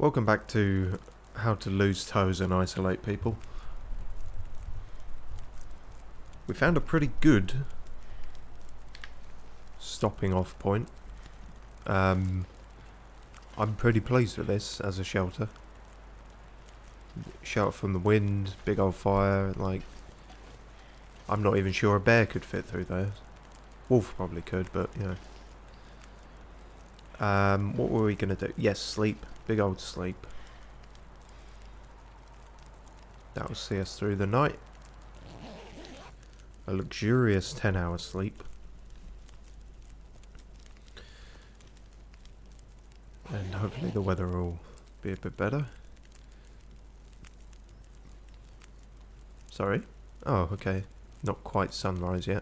Welcome back to how to lose toes and isolate people. We found a pretty good stopping off point. I'm pretty pleased with this as a shelter. Shelter from the wind, big old fire, like I'm not even sure a bear could fit through there. Wolf probably could, but you know. What were we gonna do? Yes, sleep. Big old sleep. That will see us through the night. A luxurious 10 hours sleep. And hopefully the weather will be a bit better. Sorry? Oh, okay. Not quite sunrise yet.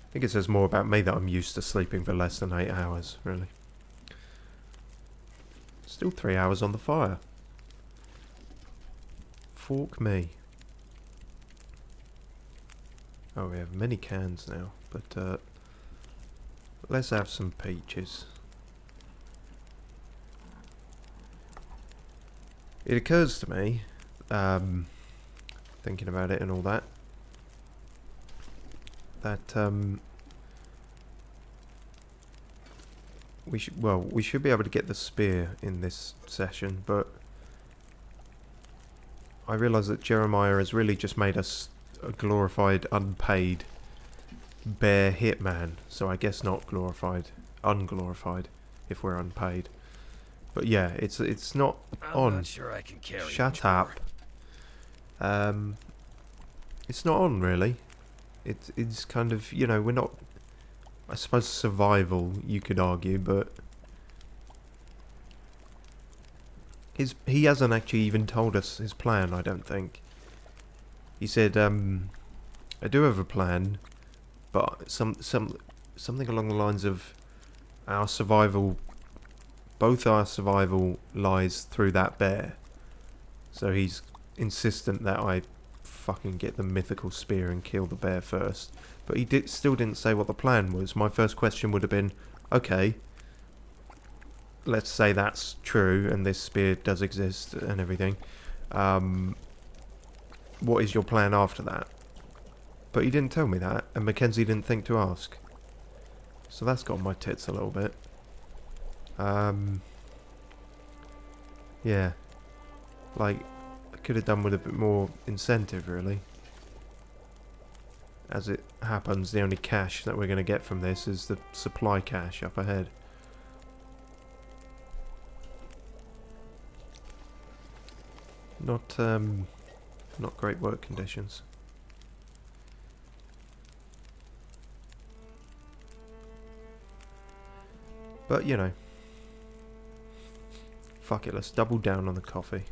I think it says more about me that I'm used to sleeping for less than 8 hours, really. Still 3 hours on the fire. Fork me. Oh, we have many cans now, but let's have some peaches. It occurs to me, thinking about it and all that, that we should be able to get the spear in this session, but I realise that Jeremiah has really just made us a glorified, unpaid bear hitman, so I guess not glorified, unglorified if we're unpaid. But yeah, it's not on. I'm not sure I can carry. Shut up. It's not on really. It's kind of, you know, we're not, I suppose survival you could argue, but he hasn't actually even told us his plan, I don't think. He said, I do have a plan, but something along the lines of our survival, both our survival lies through that bear. So he's insistent that I fucking get the mythical spear and kill the bear first. But he still didn't say what the plan was. My first question would have been, okay, let's say that's true and this spear does exist and everything. What is your plan after that? But he didn't tell me that, and Mackenzie didn't think to ask. So that's got my tits a little bit. Yeah. Like, I could have done with a bit more incentive, really. As it happens, the only cash that we're going to get from this is the supply cache up ahead. Not great work conditions. But, you know. Fuck it, let's double down on the coffee.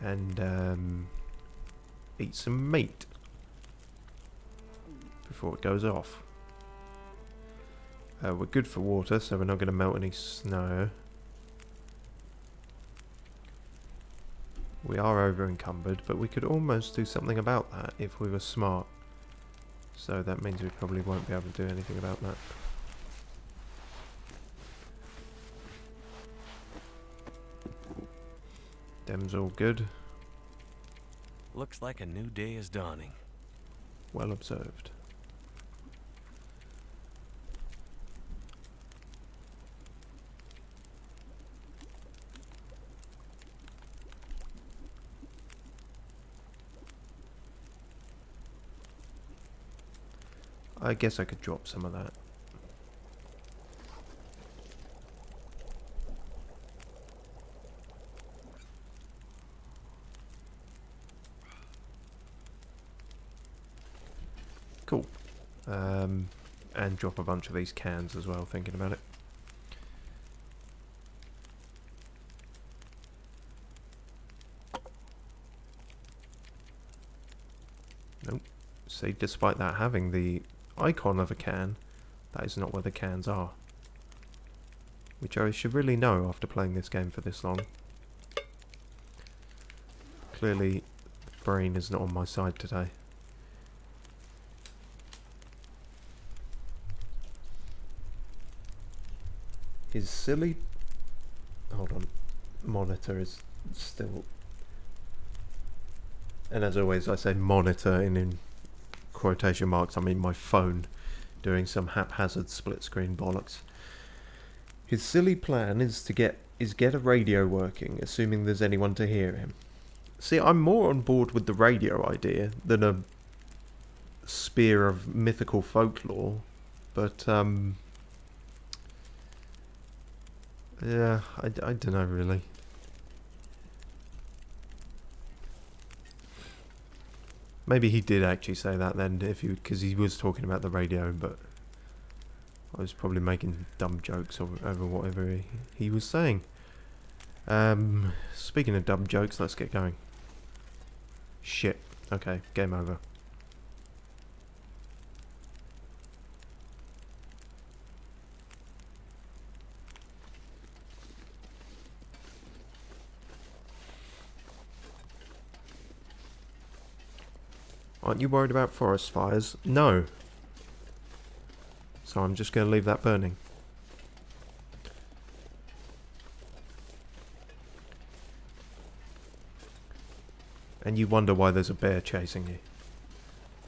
And eat some meat before it goes off. We're good for water, so we're not going to melt any snow. We are over encumbered, but we could almost do something about that if we were smart. So that means we probably won't be able to do anything about that. Them's all good. Looks like a new day is dawning. Well observed. I guess I could drop some of that. Cool. And drop a bunch of these cans as well, thinking about it. Nope. See, despite that having the icon of a can, that is not where the cans are. Which I should really know after playing this game for this long. Clearly, the brain is not on my side today. His silly... Hold on. Monitor is still... And as always, I say monitor in quotation marks. I mean my phone doing some haphazard split screen bollocks. His silly plan is to get a radio working, assuming there's anyone to hear him. See, I'm more on board with the radio idea than a spear of mythical folklore, but yeah, I don't know really. Maybe he did actually say that then, because he was talking about the radio, but I was probably making dumb jokes over whatever he was saying. Speaking of dumb jokes, let's get going. Shit. Okay, game over. Aren't you worried about forest fires? No. So I'm just going to leave that burning. And you wonder why there's a bear chasing you.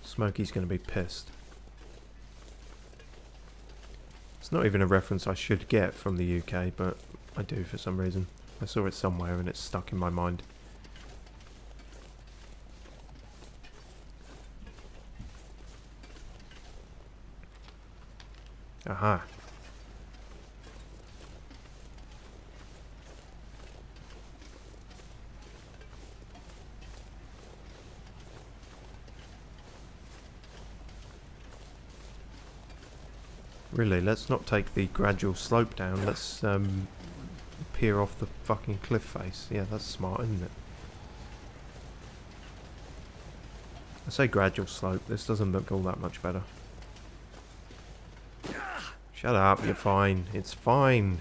Smokey's going to be pissed. It's not even a reference I should get from the UK, but I do for some reason. I saw it somewhere and it's stuck in my mind. Aha. Really, let's not take the gradual slope down. Let's peer off the fucking cliff face. Yeah, that's smart, isn't it? I say gradual slope. This doesn't look all that much better. Shut up, you're fine. It's fine.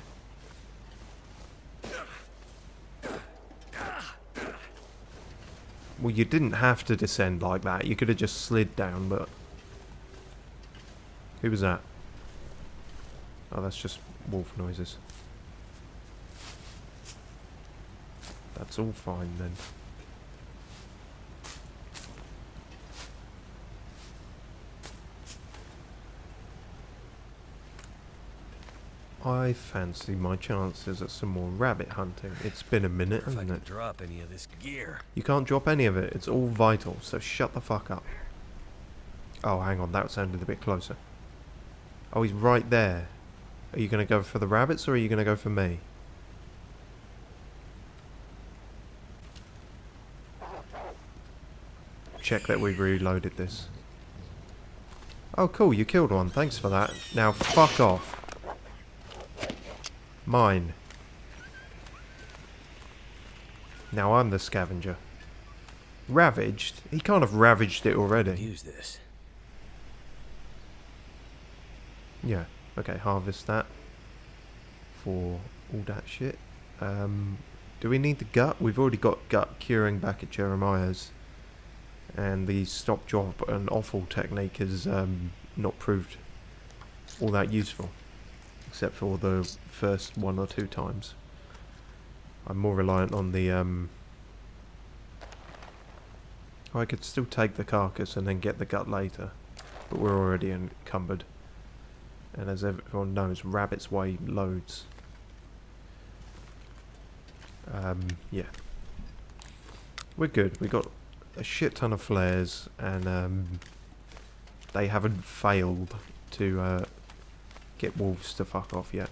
Well, you didn't have to descend like that. You could have just slid down, but... Who was that? Oh, that's just wolf noises. That's all fine then. I fancy my chances at some more rabbit hunting. It's been a minute, hasn't it? Drop any of this gear. You can't drop any of it. It's all vital, so shut the fuck up. Oh, hang on. That sounded a bit closer. Oh, he's right there. Are you going to go for the rabbits or are you going to go for me? Check that we've reloaded this. Oh, cool. You killed one. Thanks for that. Now, fuck off. Mine. Now I'm the scavenger. Ravaged? He can't have ravaged it already. Use this. Yeah. Okay, harvest that. For all that shit. Do we need the gut? We've already got gut curing back at Jeremiah's. And the stop, drop and offal technique is not proved all that useful. Except for the first 1 or 2 times. I'm more reliant on the I could still take the carcass and then get the gut later, but we're already encumbered. And as everyone knows, rabbits weigh loads. Yeah. We're good. We got a shit ton of flares, and they haven't failed to get wolves to fuck off yet.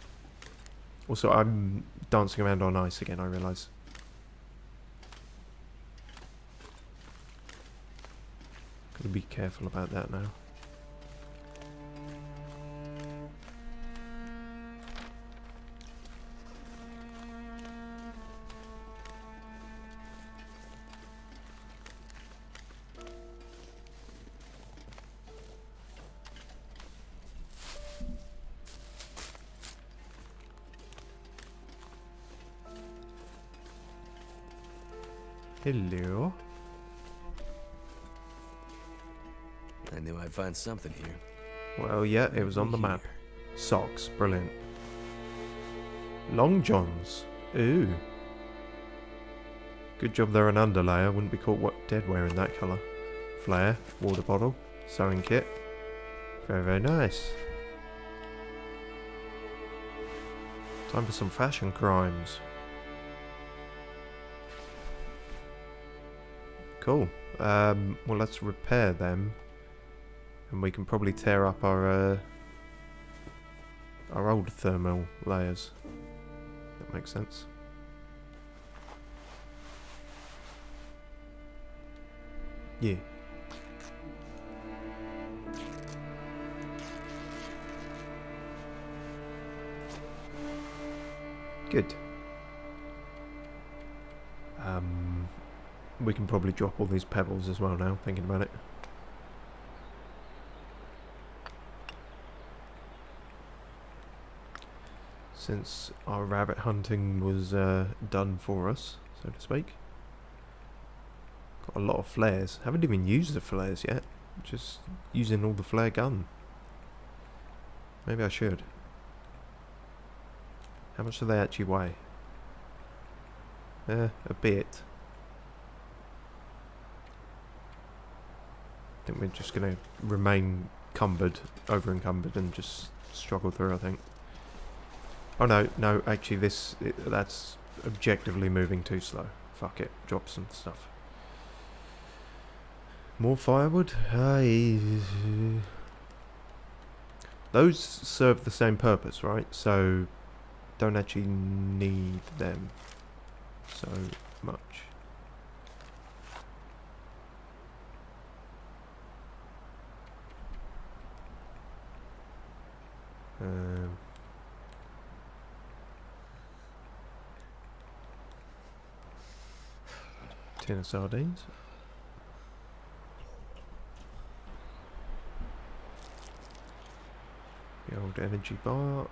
Also, I'm dancing around on ice again, I realise. Gotta be careful about that now. Hello. I knew I'd find something here. Well, yeah, it was on the map. Socks, brilliant. Long johns. Ooh. Good job they're an underlayer. Wouldn't be caught dead wearing that colour. Flare. Water bottle. Sewing kit. Very, very nice. Time for some fashion crimes. Cool. Well, let's repair them. And we can probably tear up our old thermal layers. That makes sense. Yeah. Good. We can probably drop all these pebbles as well now, thinking about it. Since our rabbit hunting was done for us, so to speak. Got a lot of flares. Haven't even used the flares yet. Just using all the flare gun. Maybe I should. How much do they actually weigh? A bit. I think we're just going to remain over encumbered and just struggle through, I think. Oh no, actually that's objectively moving too slow. Fuck it, drop some stuff. More firewood? Those serve the same purpose, right? So, don't actually need them so much. Tin of sardines. The old energy bar.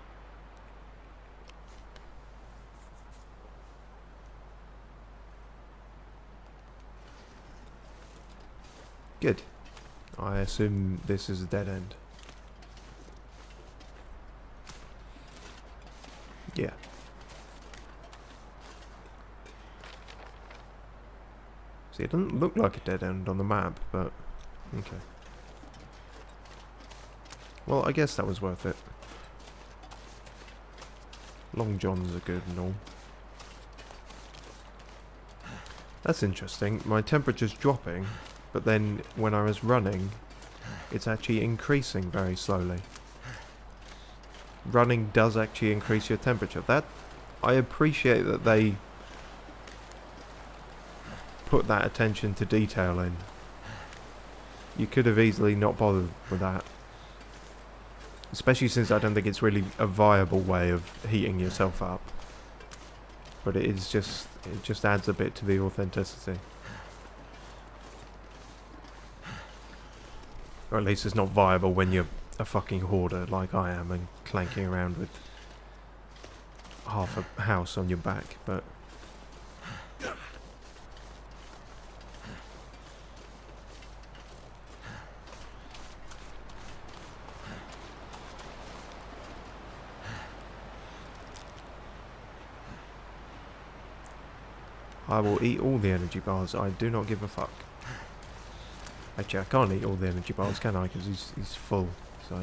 Good. I assume this is a dead end. Yeah. See, it doesn't look like a dead end on the map, but okay. Well, I guess that was worth it. Long johns are good and all. That's interesting. My temperature's dropping, but then when I was running, it's actually increasing very slowly. Running does actually increase your temperature. That, I appreciate that they put that attention to detail in. You could have easily not bothered with that. Especially since I don't think it's really a viable way of heating yourself up. But it just adds a bit to the authenticity. Or at least it's not viable when you're a fucking hoarder like I am and clanking around with half a house on your back, but I will eat all the energy bars. I do not give a fuck. Actually, I can't eat all the energy bars, can I? Because he's full. So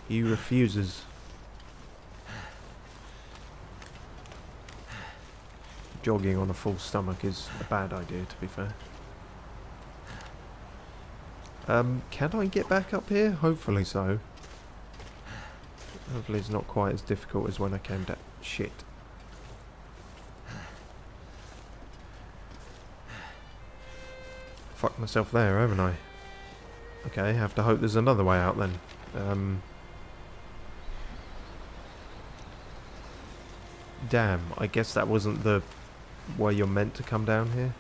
he refuses. Jogging on a full stomach is a bad idea, to be fair. Can I get back up here? Hopefully so. Hopefully it's not quite as difficult as when I came down. Shit. Fucked myself there, haven't I? Okay, have to hope there's another way out then. Damn, I guess that wasn't the way you're meant to come down here.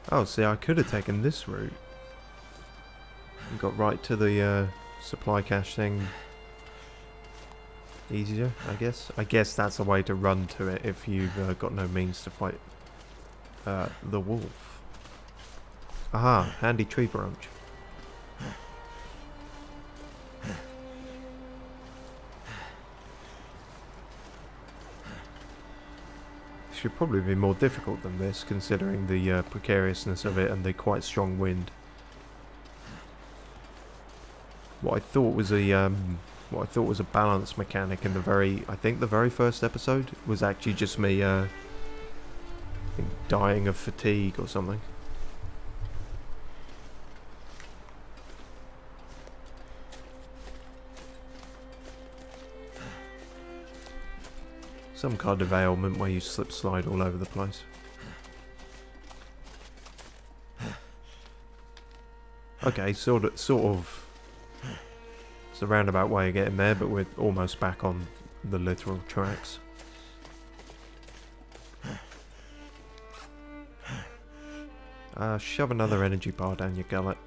Oh, see, I could have taken this route. And got right to the supply cache thing. easier, I guess. I guess that's a way to run to it if you've got no means to fight the wolf. Aha, handy tree branch. Should probably be more difficult than this, considering the precariousness of it and the quite strong wind. What I thought was a balance mechanic in I think the very first episode was actually just me I think dying of fatigue or something. Some kind of ailment where you slip slide all over the place. Okay, sort of it's a roundabout way of getting there, but we're almost back on the literal tracks. Shove another energy bar down your gullet.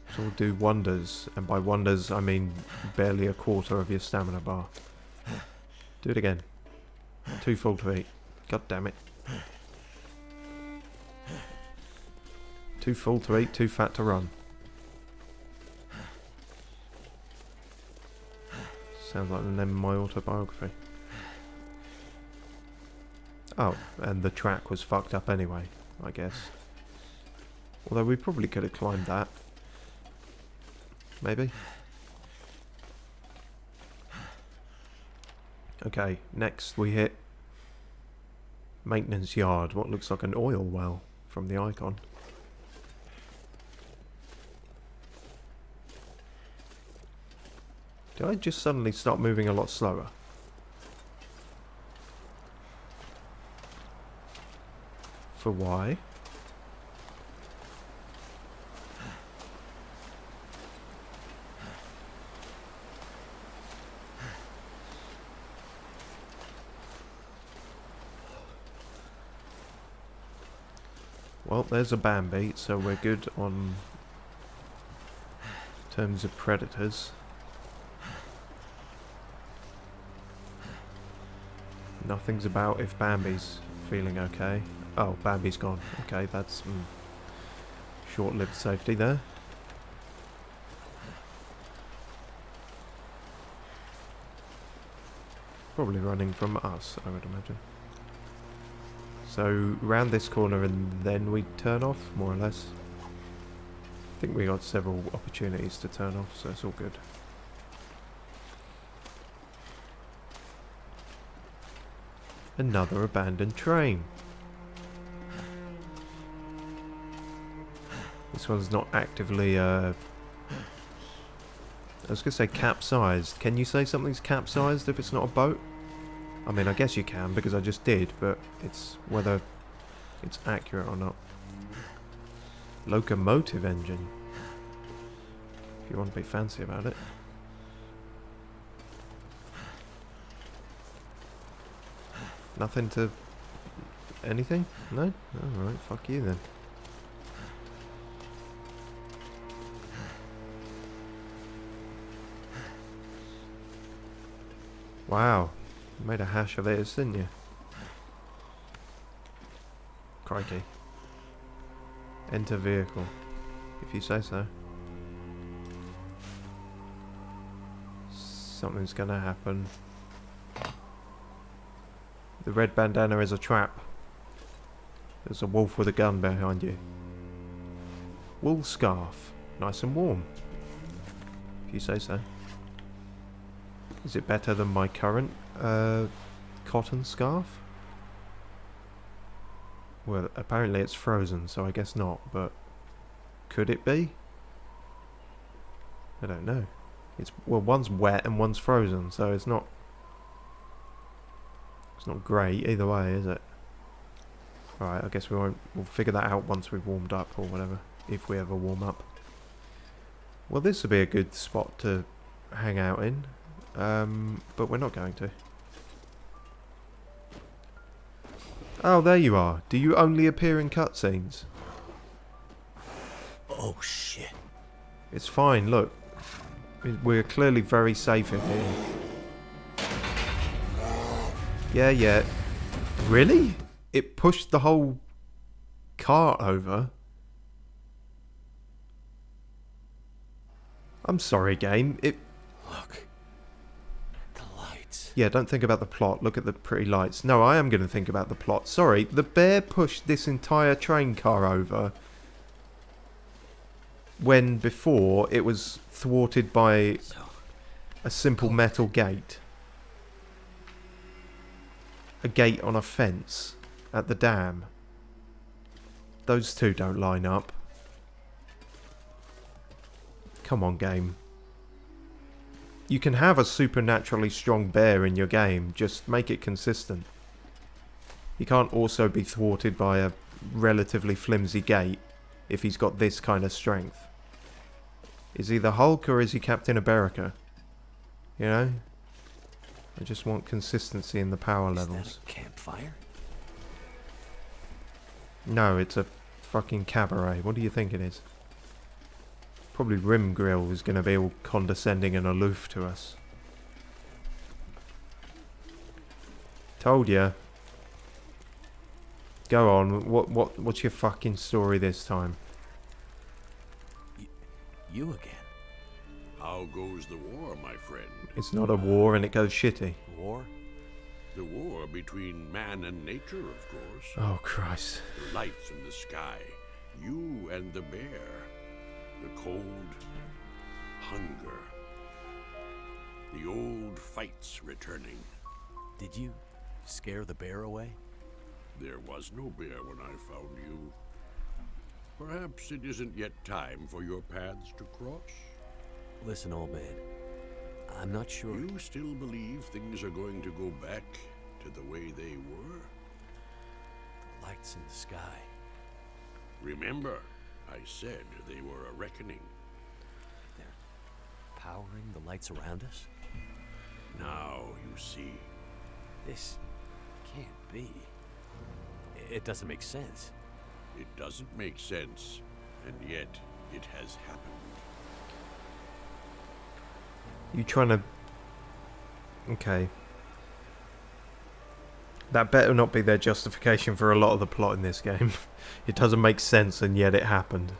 This will do wonders, and by wonders I mean barely a quarter of your stamina bar. Do it again. Too full to eat. God damn it. Too full to eat, too fat to run. Sounds like the name of my autobiography. Oh, and the track was fucked up anyway, I guess. Although we probably could have climbed that. Maybe. Okay, next we hit maintenance yard, what looks like an oil well from the icon. Did I just suddenly start moving a lot slower? For why? Well, there's a Bambi, so we're good on terms of predators. Nothing's about if Bambi's feeling okay. Oh, Bambi's gone. Okay, that's short-lived safety there. Probably running from us, I would imagine. So, round this corner and then we turn off, more or less. I think we got several opportunities to turn off, so it's all good. Another abandoned train. This one's not actively, I was going to say capsized. Can you say something's capsized if it's not a boat? I mean, I guess you can, because I just did, but it's whether it's accurate or not. Locomotive engine. If you want to be fancy about it. Nothing to... anything? No? Alright, fuck you then. Wow. You made a hash of this, didn't you? Crikey. Enter vehicle. If you say so. Something's gonna happen. The red bandana is a trap. There's a wolf with a gun behind you. Wool scarf. Nice and warm. If you say so. Is it better than my current cotton scarf? Well, apparently it's frozen, so I guess not, but could it be? I don't know. It's, well, one's wet and one's frozen, so it's not great either way, is it? Alright, I guess we'll figure that out once we've warmed up or whatever, if we ever warm up. Well, this would be a good spot to hang out in, but we're not going to. Oh, there you are. Do you only appear in cutscenes? Oh shit. It's fine, look. We're clearly very safe in here. Yeah, yeah. Really? It pushed the whole cart over? I'm sorry, game. Look. The lights. Yeah, don't think about the plot. Look at the pretty lights. No, I am going to think about the plot. Sorry, the bear pushed this entire train car over when before it was thwarted by a simple metal gate. A gate on a fence at the dam. Those two don't line up. Come on, game. You can have a supernaturally strong bear in your game, just make it consistent. He can't also be thwarted by a relatively flimsy gate if he's got this kind of strength. Is he the Hulk or is he Captain America? You know? I just want consistency in the power levels. Is that a campfire? No, it's a fucking cabaret. What do you think it is? Probably Rim Grill is going to be all condescending and aloof to us. Told ya. Go on. What's your fucking story this time? You again? How goes the war, my friend? It's not a war and it goes shitty. War? The war between man and nature, of course. Oh, Christ. The lights in the sky. You and the bear. The cold. Hunger. The old fights returning. Did you scare the bear away? There was no bear when I found you. Perhaps it isn't yet time for your paths to cross? Listen, old man. I'm not sure. You still believe things are going to go back to the way they were? The lights in the sky. Remember, I said they were a reckoning. They're powering the lights around us? Now you see. This can't be. It doesn't make sense. It doesn't make sense, and yet it has happened. You trying to... Okay. That better not be their justification for a lot of the plot in this game. It doesn't make sense, and yet it happened.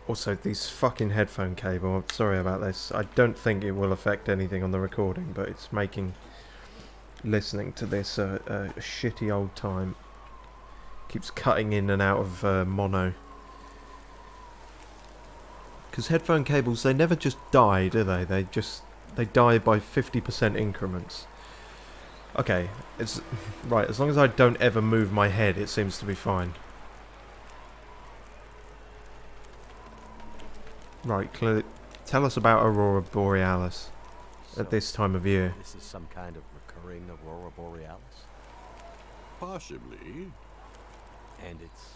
Also, this fucking headphone cable, I'm sorry about this. I don't think it will affect anything on the recording, but it's making listening to this a shitty old time. Keeps cutting in and out of mono. Because headphone cables, they never just die, do they? They die by 50% increments. Okay, it's right. As long as I don't ever move my head, it seems to be fine. Right, tell us about Aurora Borealis at this time of year. This is some kind of recurring Aurora Borealis? Possibly. And it's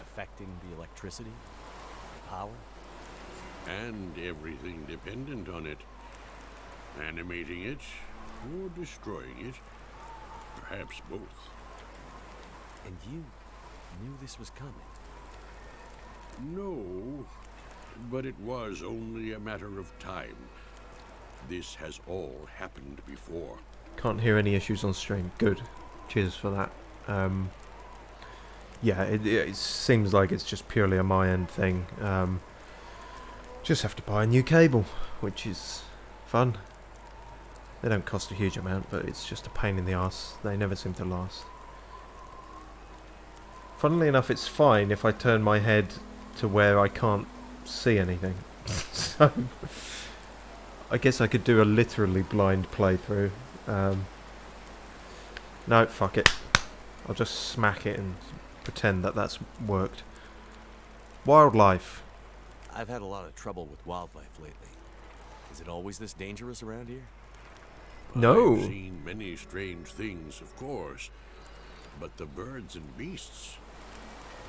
affecting the electricity, power? And everything dependent on it. Animating it, or destroying it. Perhaps both. And you knew this was coming? No, but it was only a matter of time. This has all happened before. Can't hear any issues on stream. Good. Cheers for that. Yeah, it seems like it's just purely a my end thing. Just have to buy a new cable, which is fun. They don't cost a huge amount, but it's just a pain in the arse. They never seem to last. Funnily enough, it's fine if I turn my head to where I can't see anything. So, I guess I could do a literally blind playthrough. No, fuck it. I'll just smack it and pretend that that's worked. Wildlife. I've had a lot of trouble with wildlife lately. Is it always this dangerous around here? No. I've seen many strange things, of course. But the birds and beasts,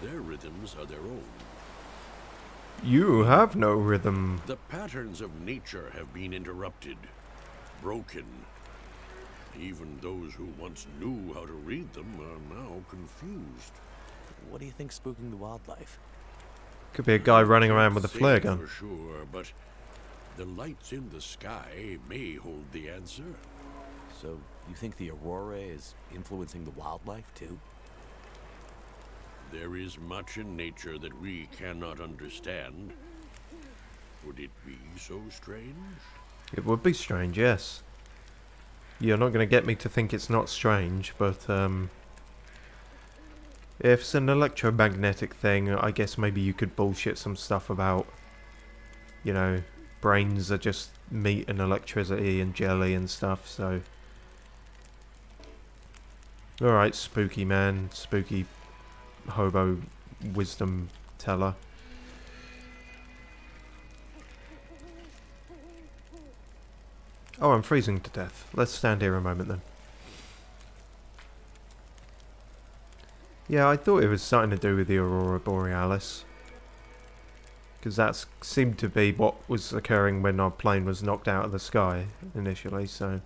their rhythms are their own. You have no rhythm. The patterns of nature have been interrupted, broken. Even those who once knew how to read them are now confused. What do you think's spooking the wildlife? Could be a guy running around with a Can't say flare gun. for sure, but the lights in the sky may hold the answer. So, you think the aurora is influencing the wildlife, too? There is much in nature that we cannot understand. Would it be so strange? It would be strange, yes. You're not going to get me to think it's not strange, but if it's an electromagnetic thing, I guess maybe you could bullshit some stuff about, you know, brains are just meat and electricity and jelly and stuff, so... Alright, spooky man, spooky hobo wisdom teller. Oh, I'm freezing to death. Let's stand here a moment then. Yeah, I thought it was something to do with the Aurora Borealis. Because that seemed to be what was occurring when our plane was knocked out of the sky initially, so...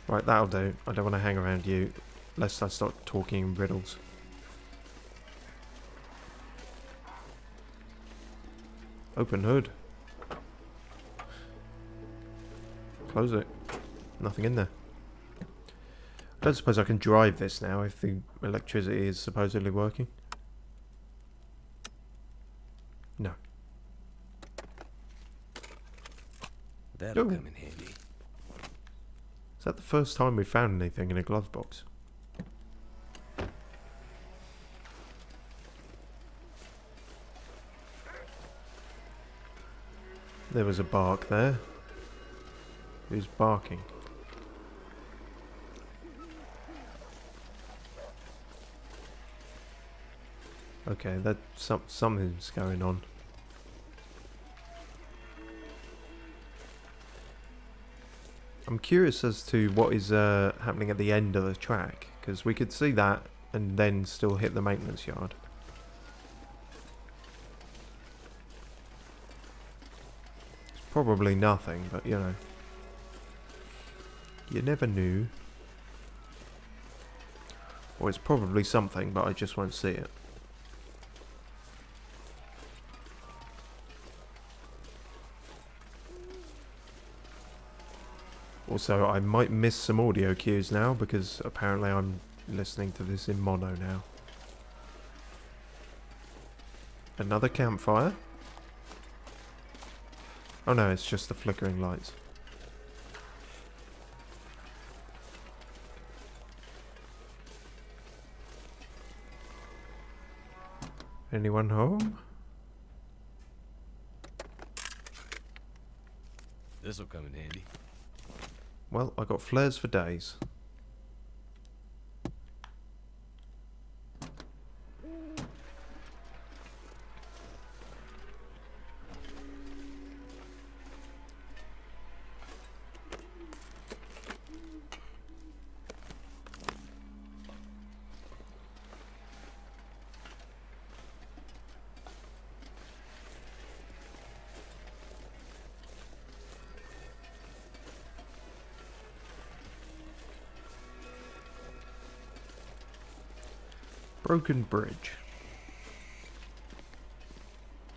Right, that'll do. I don't want to hang around you, lest I start talking in riddles. Open hood. Close it. Nothing in there. I don't suppose I can drive this now if the electricity is supposedly working. No. That'll Oh. come in handy. Is that the first time we found anything in a glove box? There was a bark there. Who's barking? Okay, that something's going on. I'm curious as to what is happening at the end of the track, because we could see that and then still hit the maintenance yard. It's probably nothing, but you know. You never knew. Or it's probably something, but I just won't see it. Also, I might miss some audio cues now because apparently I'm listening to this in mono now. Another campfire? Oh no, it's just the flickering lights. Anyone home? This'll come in handy. Well, I got flares for days. Broken bridge.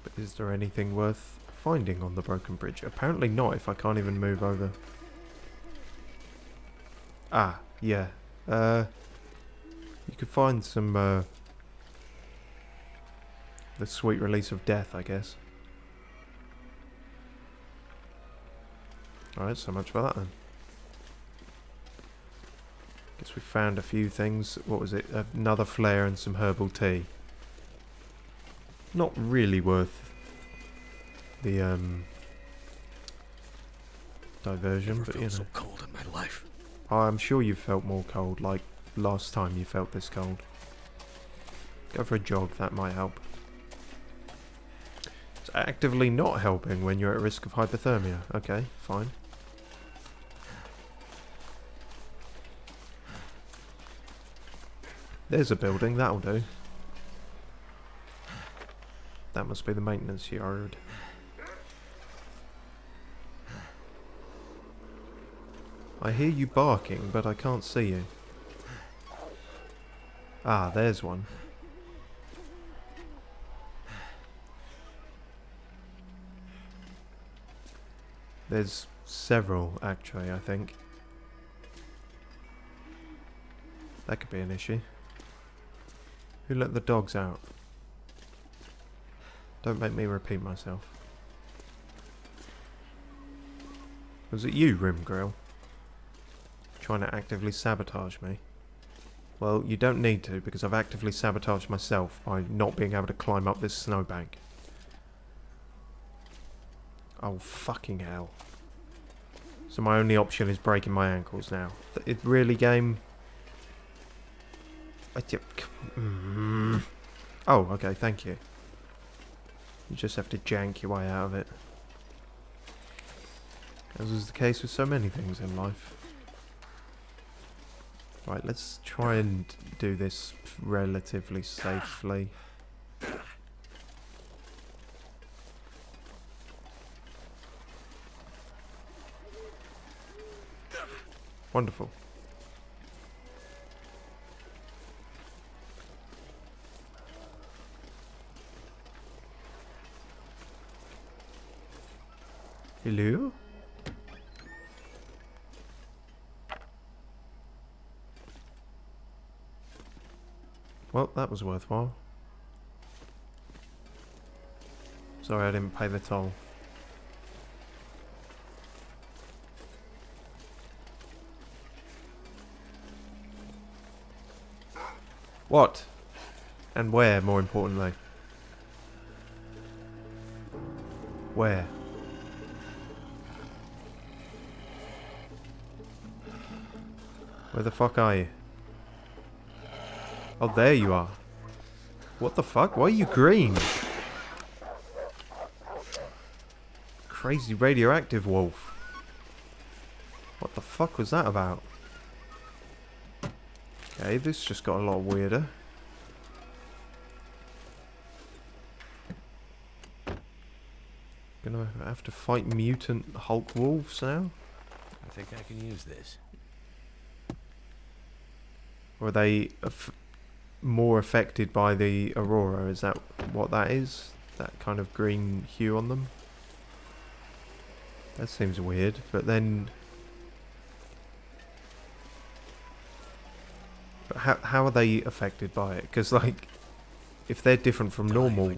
But is there anything worth finding on the broken bridge? Apparently not, if I can't even move over. Ah, yeah. You could find some, the sweet release of death, I guess. Alright, so much for that then. Guess we found a few things. What was it? Another flare and some herbal tea. Not really worth the diversion, Never but you felt know. so cold in my life. I'm sure you felt more cold, like last time you felt this cold. Go for a jog, that might help. It's actively not helping when you're at risk of hypothermia. Okay, fine. There's a building, that'll do. That must be the maintenance yard. I hear you barking, but I can't see you. Ah, there's one. There's several, actually, I think. That could be an issue. Who let the dogs out? Don't make me repeat myself. Was it you, Rim Grill? Trying to actively sabotage me? Well, you don't need to, because I've actively sabotaged myself by not being able to climb up this snowbank. Oh, fucking hell. So my only option is breaking my ankles now. It really, game? Oh, okay, thank you. You just have to jank your way out of it. As is the case with so many things in life. Right, let's try and do this relatively safely. Wonderful. Hello? Well, that was worthwhile. Sorry I didn't pay the toll. What? And where, more importantly? Where? Where the fuck are you? Oh, there you are. What the fuck? Why are you green? Crazy radioactive wolf. What the fuck was that about? Okay, this just got a lot weirder. Gonna have to fight mutant Hulk wolves now? I think I can use this. Or are they more affected by the aurora? Is that what that is? That kind of green hue on them? That seems weird, but then... But how are they affected by it? Because, like, if they're different from normal...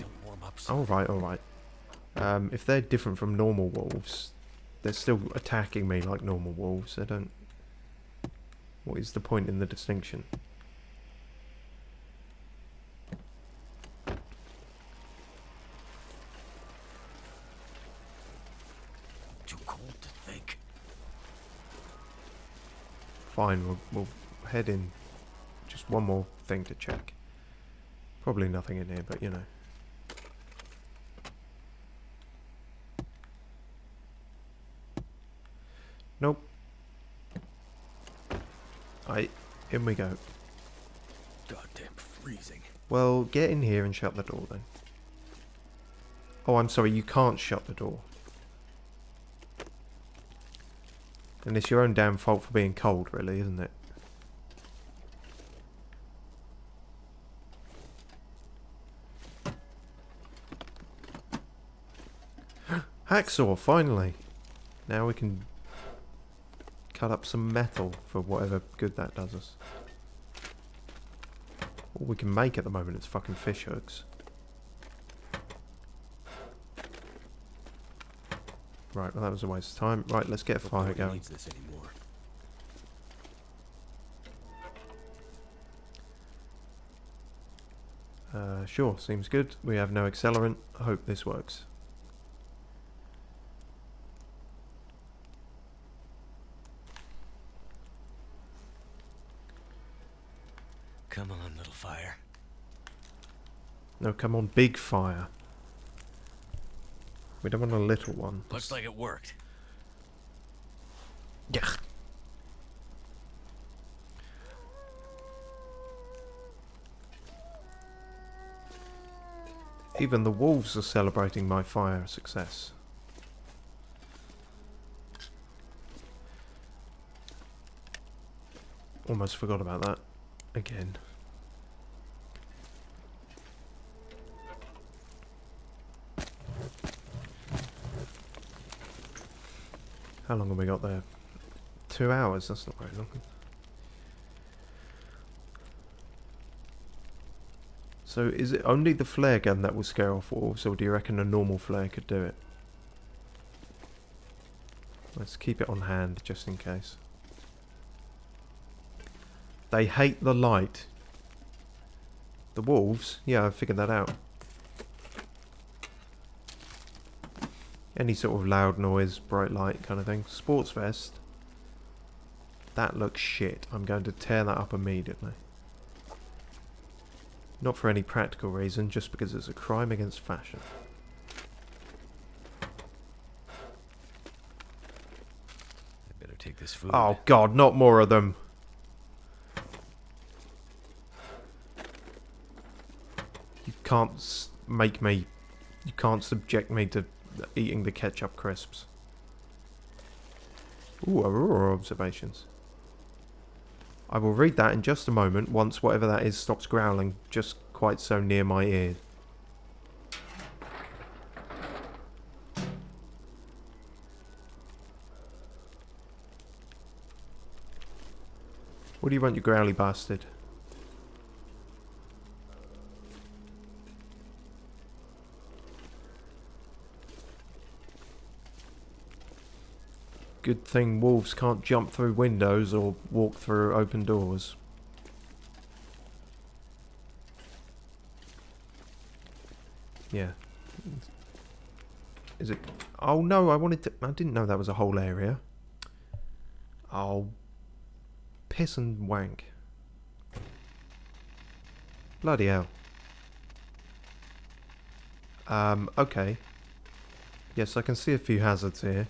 Alright. If they're different from normal wolves, they're still attacking me like normal wolves. I don't... What is the point in the distinction? Too cold to think. Fine, we'll head in. Just one more thing to check. Probably nothing in here, but you know. Nope. In we go. Goddamn freezing. Well, get in here and shut the door then. Oh, I'm sorry, you can't shut the door. And it's your own damn fault for being cold, really, isn't it? Hacksaw, finally! Now we can cut up some metal for whatever good that does us. All we can make at the moment is fucking fish hooks. Right, well that was a waste of time. Right, let's get a fire going. Needs this anymore. Sure, seems good. We have no accelerant. I hope this works. Come on, little fire. No, come on, big fire. We don't want a little one. Looks like it worked. Yeah. Even the wolves are celebrating my fire success. Almost forgot about that. Again. How long have we got there? 2 hours, that's not very long. So is it only the flare gun that will scare off wolves, or do you reckon a normal flare could do it? Let's keep it on hand, just in case. They hate the light. The wolves? Yeah, I figured that out. Any sort of loud noise, bright light kind of thing. Sports vest. That looks shit. I'm going to tear that up immediately. Not for any practical reason, just because it's a crime against fashion. I better take this food. Oh god, not more of them. You can't make me... You can't subject me to eating the ketchup crisps. Ooh, Aurora observations. I will read that in just a moment, once whatever that is stops growling just quite so near my ear. What do you want, you growly bastard? Good thing wolves can't jump through windows or walk through open doors. Yeah. Is it... Oh no, I didn't know that was a whole area. Oh. Piss and wank. Bloody hell. Okay. Yes, I can see a few hazards here.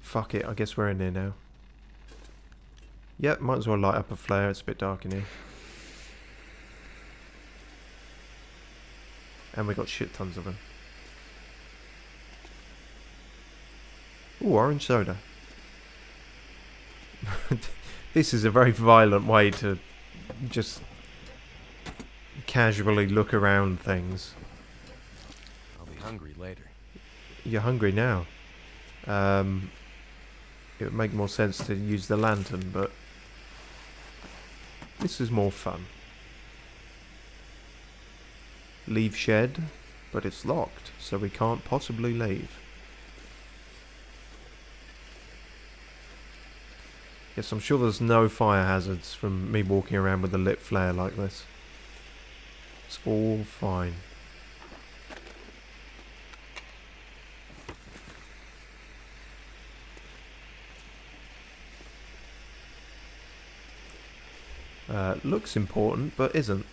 Fuck it, I guess we're in here now. Yep, might as well light up a flare, it's a bit dark in here. And we got shit tons of them. Ooh, orange soda. This is a very violent way to just casually look around things. I'll be hungry later. You're hungry now. It would make more sense to use the lantern, but this is more fun. Leave shed, but it's locked, so we can't possibly leave. Yes, I'm sure there's no fire hazards from me walking around with a lit flare like this. It's all fine. Looks important, but isn't.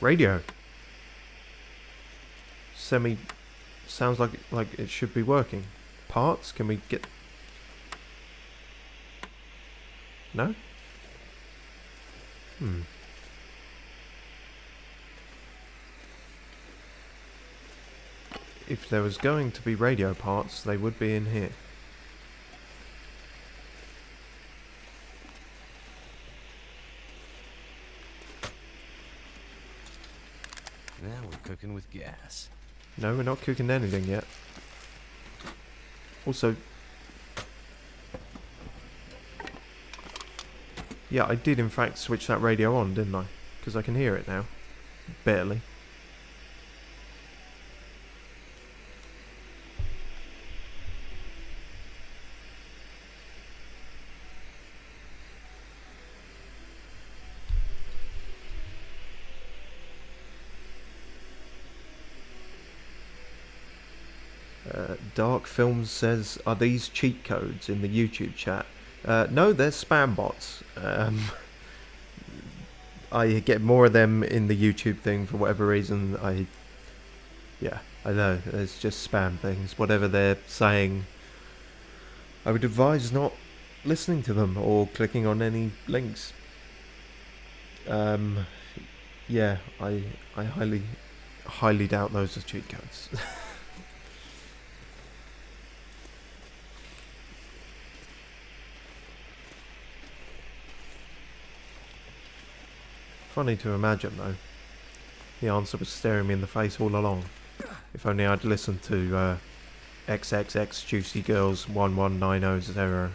Radio. Sounds like it should be working. Parts? Can we get... No? If there was going to be radio parts, they would be in here. Now we're cooking with gas. No, we're not cooking anything yet. Also... Yeah, I did in fact switch that radio on, didn't I? Because I can hear it now. Barely. DarkFilms says, are these cheat codes in the YouTube chat? No, they're spam bots. I get more of them in the YouTube thing for whatever reason. Yeah, I know, it's just spam things. Whatever they're saying, I would advise not listening to them or clicking on any links. Yeah, I highly doubt those are cheat codes. Funny to imagine though. The answer was staring me in the face all along. If only I'd listened to XXX Juicy Girls 11900.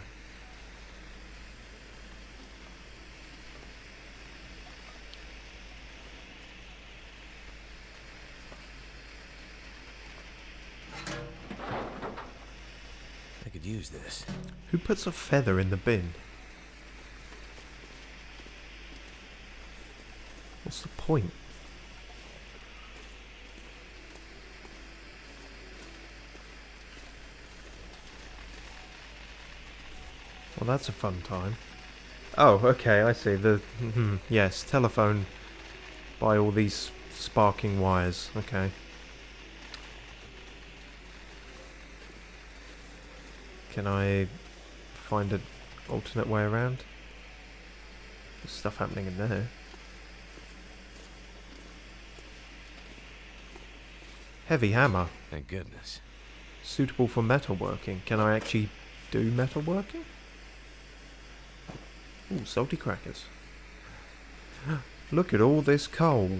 I could use this. Who puts a feather in the bin? What's the point? Well, that's a fun time. Oh, okay, I see. Yes, telephone by all these sparking wires. Okay. Can I find an alternate way around? There's stuff happening in there. Heavy hammer. Thank goodness. Suitable for metalworking. Can I actually do metalworking? Ooh, salty crackers. Look at all this coal.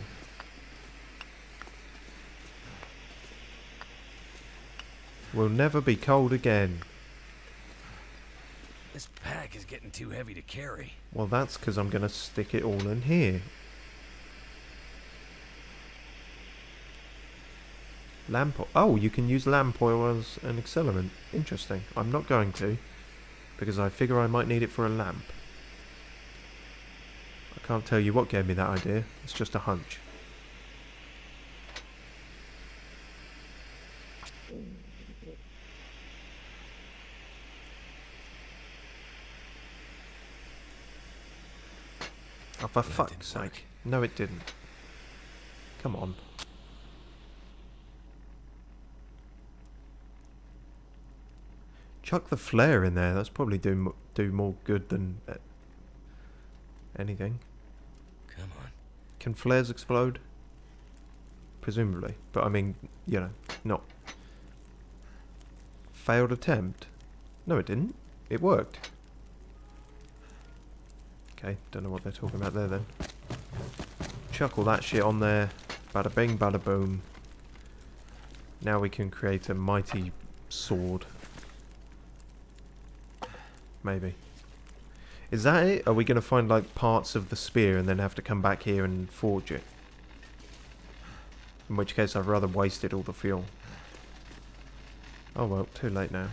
We'll never be cold again. This pack is getting too heavy to carry. Well, that's because I'm going to stick it all in here. Lamp oil. Oh, you can use lamp oil as an accelerant. Interesting. I'm not going to, because I figure I might need it for a lamp. I can't tell you what gave me that idea. It's just a hunch. Oh, for fuck's sake. No, it didn't. Come on. Chuck the flare in there. That's probably do more good than anything. Come on. Can flares explode? Presumably. But I mean, you know, not. Failed attempt? No, it didn't. It worked. Okay, don't know what they're talking about there then. Chuck all that shit on there. Bada bing, bada boom. Now we can create a mighty sword. Maybe. Is that it? Are we going to find like parts of the spear and then have to come back here and forge it? In which case I've rather wasted all the fuel. Oh well, too late now.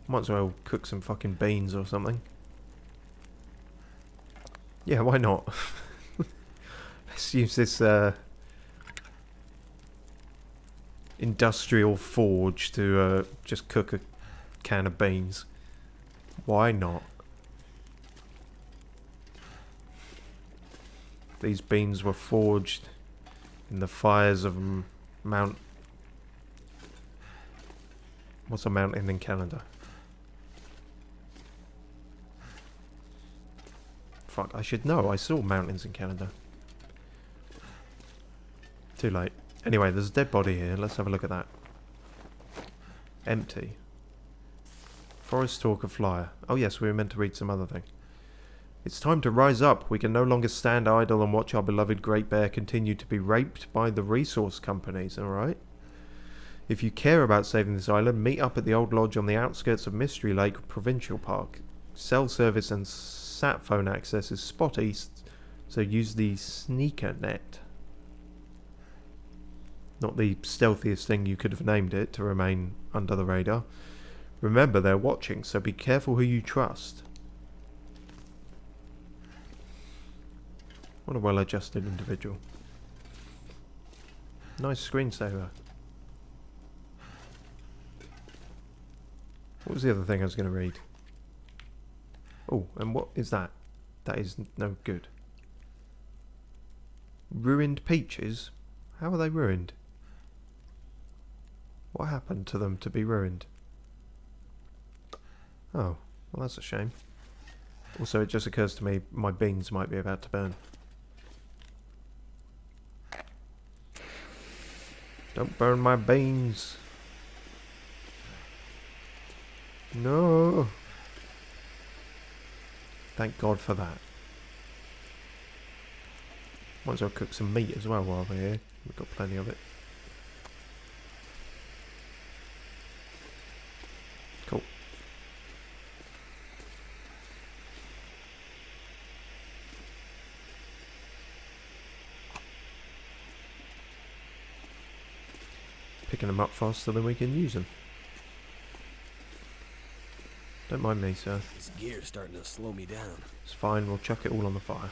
Might as well cook some fucking beans or something. Yeah, why not? Let's use this industrial forge to just cook a can of beans. Why not? These beans were forged in the fires of Mount... What's a mountain in Canada? Fuck, I should know. I saw mountains in Canada. Too late. Anyway, there's a dead body here. Let's have a look at that. Empty. Forest Stalker Flyer. Oh yes, we were meant to read some other thing. It's time to rise up. We can no longer stand idle and watch our beloved Great Bear continue to be raped by the resource companies, alright? If you care about saving this island, meet up at the old lodge on the outskirts of Mystery Lake Provincial Park. Cell service and sat phone access is spotty, so use the sneaker net. Not the stealthiest thing you could have named it to remain under the radar. Remember, they're watching, so be careful who you trust. What a well-adjusted individual. Nice screensaver. What was the other thing I was going to read? Oh, and what is that? That is no good. Ruined peaches? How are they ruined? What happened to them to be ruined? Oh, well that's a shame. Also, it just occurs to me my beans might be about to burn. Don't burn my beans. No. Thank God for that. Might as well cook some meat as well while we're here. We've got plenty of it. Cool. Picking them up faster than we can use them. Don't mind me, sir. This gear's starting to slow me down. It's fine, we'll chuck it all on the fire.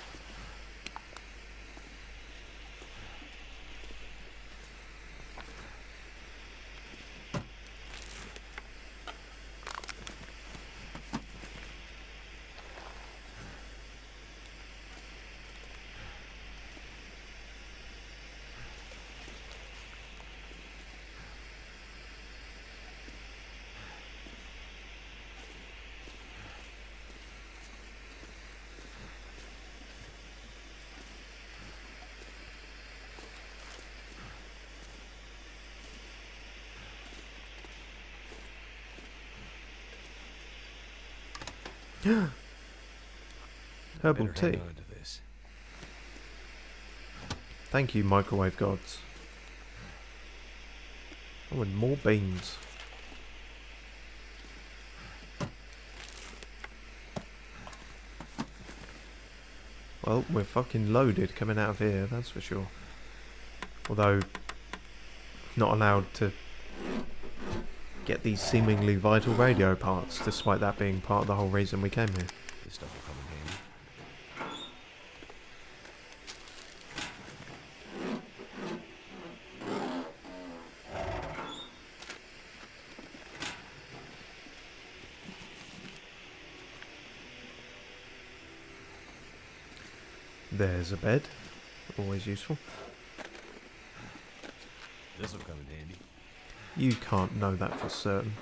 Herbal Better tea. hang on to this. Thank you, microwave gods. Oh, and more beans. Well, we're fucking loaded coming out of here, that's for sure. Although, not allowed to get these seemingly vital radio parts, despite that being part of the whole reason we came here. This stuff will come in handy. There's a bed. Always useful. This will come in handy. You can't know that for certain.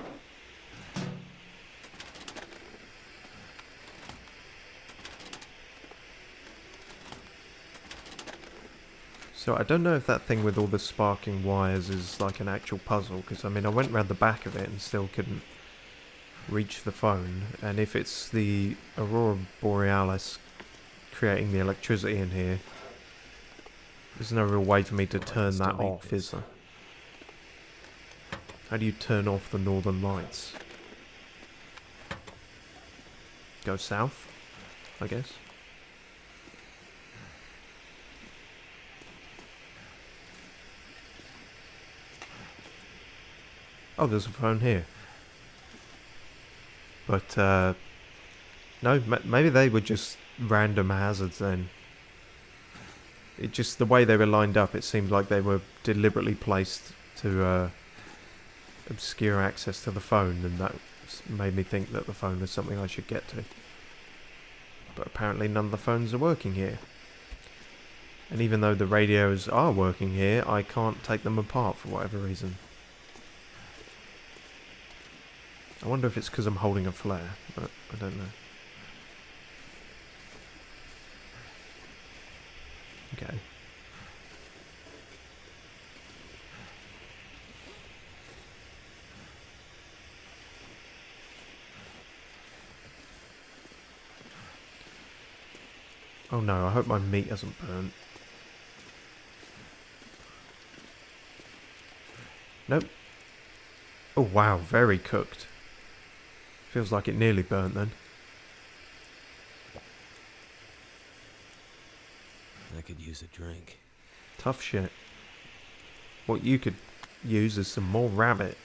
So I don't know if that thing with all the sparking wires is like an actual puzzle, because I mean I went round the back of it and still couldn't reach the phone, and if it's the Aurora Borealis creating the electricity in here, there's no real way for me to turn that off, is there? How do you turn off the northern lights? Go south, I guess. Oh, there's a phone here. But, no, maybe they were just random hazards then. It just, the way they were lined up, it seemed like they were deliberately placed to obscure access to the phone, and that made me think that the phone was something I should get to. But apparently none of the phones are working here. And even though the radios are working here, I can't take them apart for whatever reason. I wonder if it's because I'm holding a flare, but I don't know. Okay. Oh no, I hope my meat hasn't burnt. Nope. Oh wow, very cooked. Feels like it nearly burnt then. I could use a drink. Tough shit. What you could use is some more rabbit.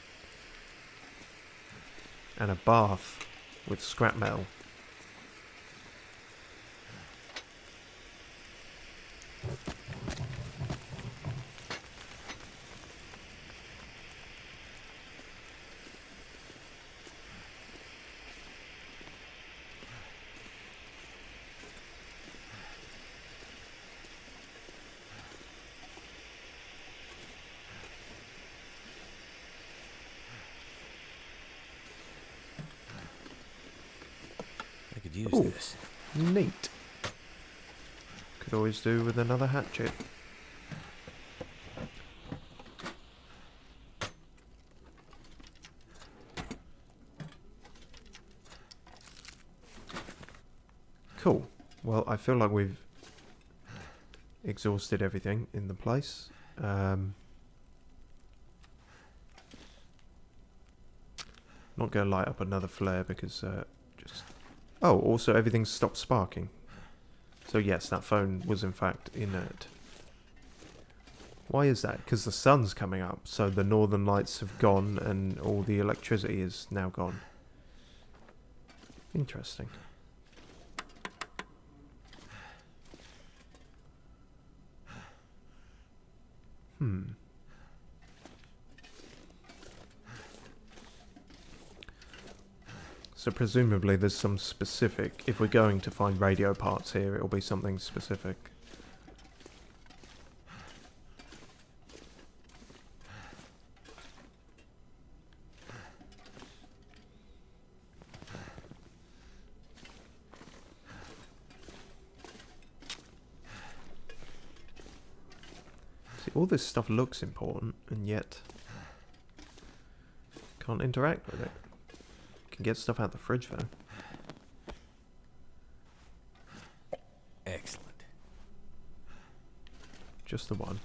And a bath with scrap metal. use Ooh. this. Neat. Could always do with another hatchet. Cool. Well, I feel like we've exhausted everything in the place. Not going to light up another flare because just... Oh, also everything stopped sparking. So yes, that phone was in fact inert. Why is that? Because the sun's coming up, so the northern lights have gone and all the electricity is now gone. Interesting. So presumably there's some specific... If we're going to find radio parts here, it'll be something specific. See, all this stuff looks important, and yet... can't interact with it. Can get stuff out the fridge though. Excellent. Just the one.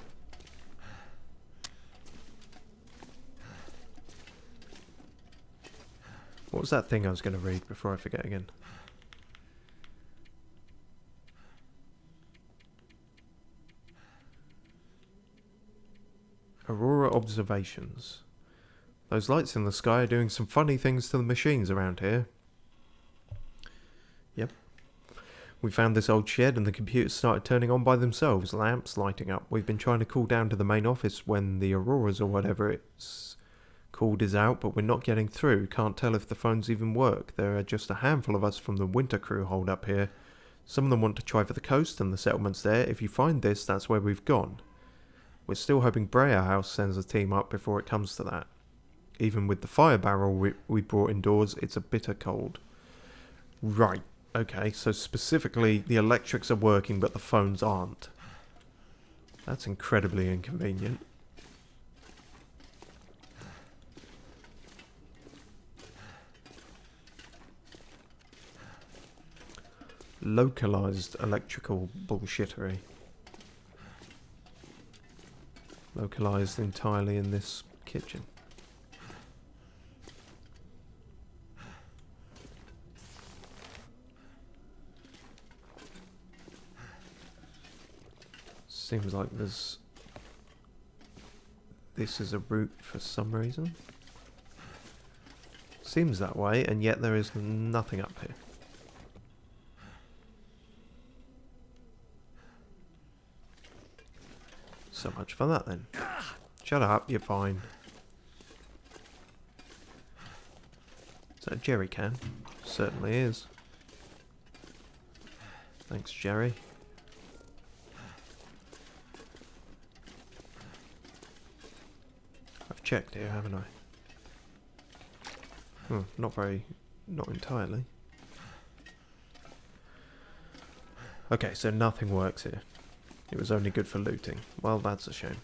What was that thing I was going to read before I forget again? Aurora observations. Those lights in the sky are doing some funny things to the machines around here. Yep. We found this old shed and the computers started turning on by themselves, lamps lighting up. We've been trying to call down to the main office when the Auroras or whatever it's called is out, but we're not getting through. Can't tell if the phones even work. There are just a handful of us from the winter crew holed up here. Some of them want to try for the coast and the settlements there. If you find this, that's where we've gone. We're still hoping Breyer House sends a team up before it comes to that. Even with the fire barrel we brought indoors, it's a bitter cold. Right, okay, so specifically the electrics are working but the phones aren't. That's incredibly inconvenient. Localized electrical bullshittery. Localized entirely in this kitchen. Seems like this is a route for some reason. Seems that way, and yet there is nothing up here. So much for that then. Shut up, you're fine. Is that a jerry can? Certainly is. Thanks, Jerry. I've checked here, haven't I? Not entirely. Okay, so nothing works here. It was only good for looting. Well, that's a shame.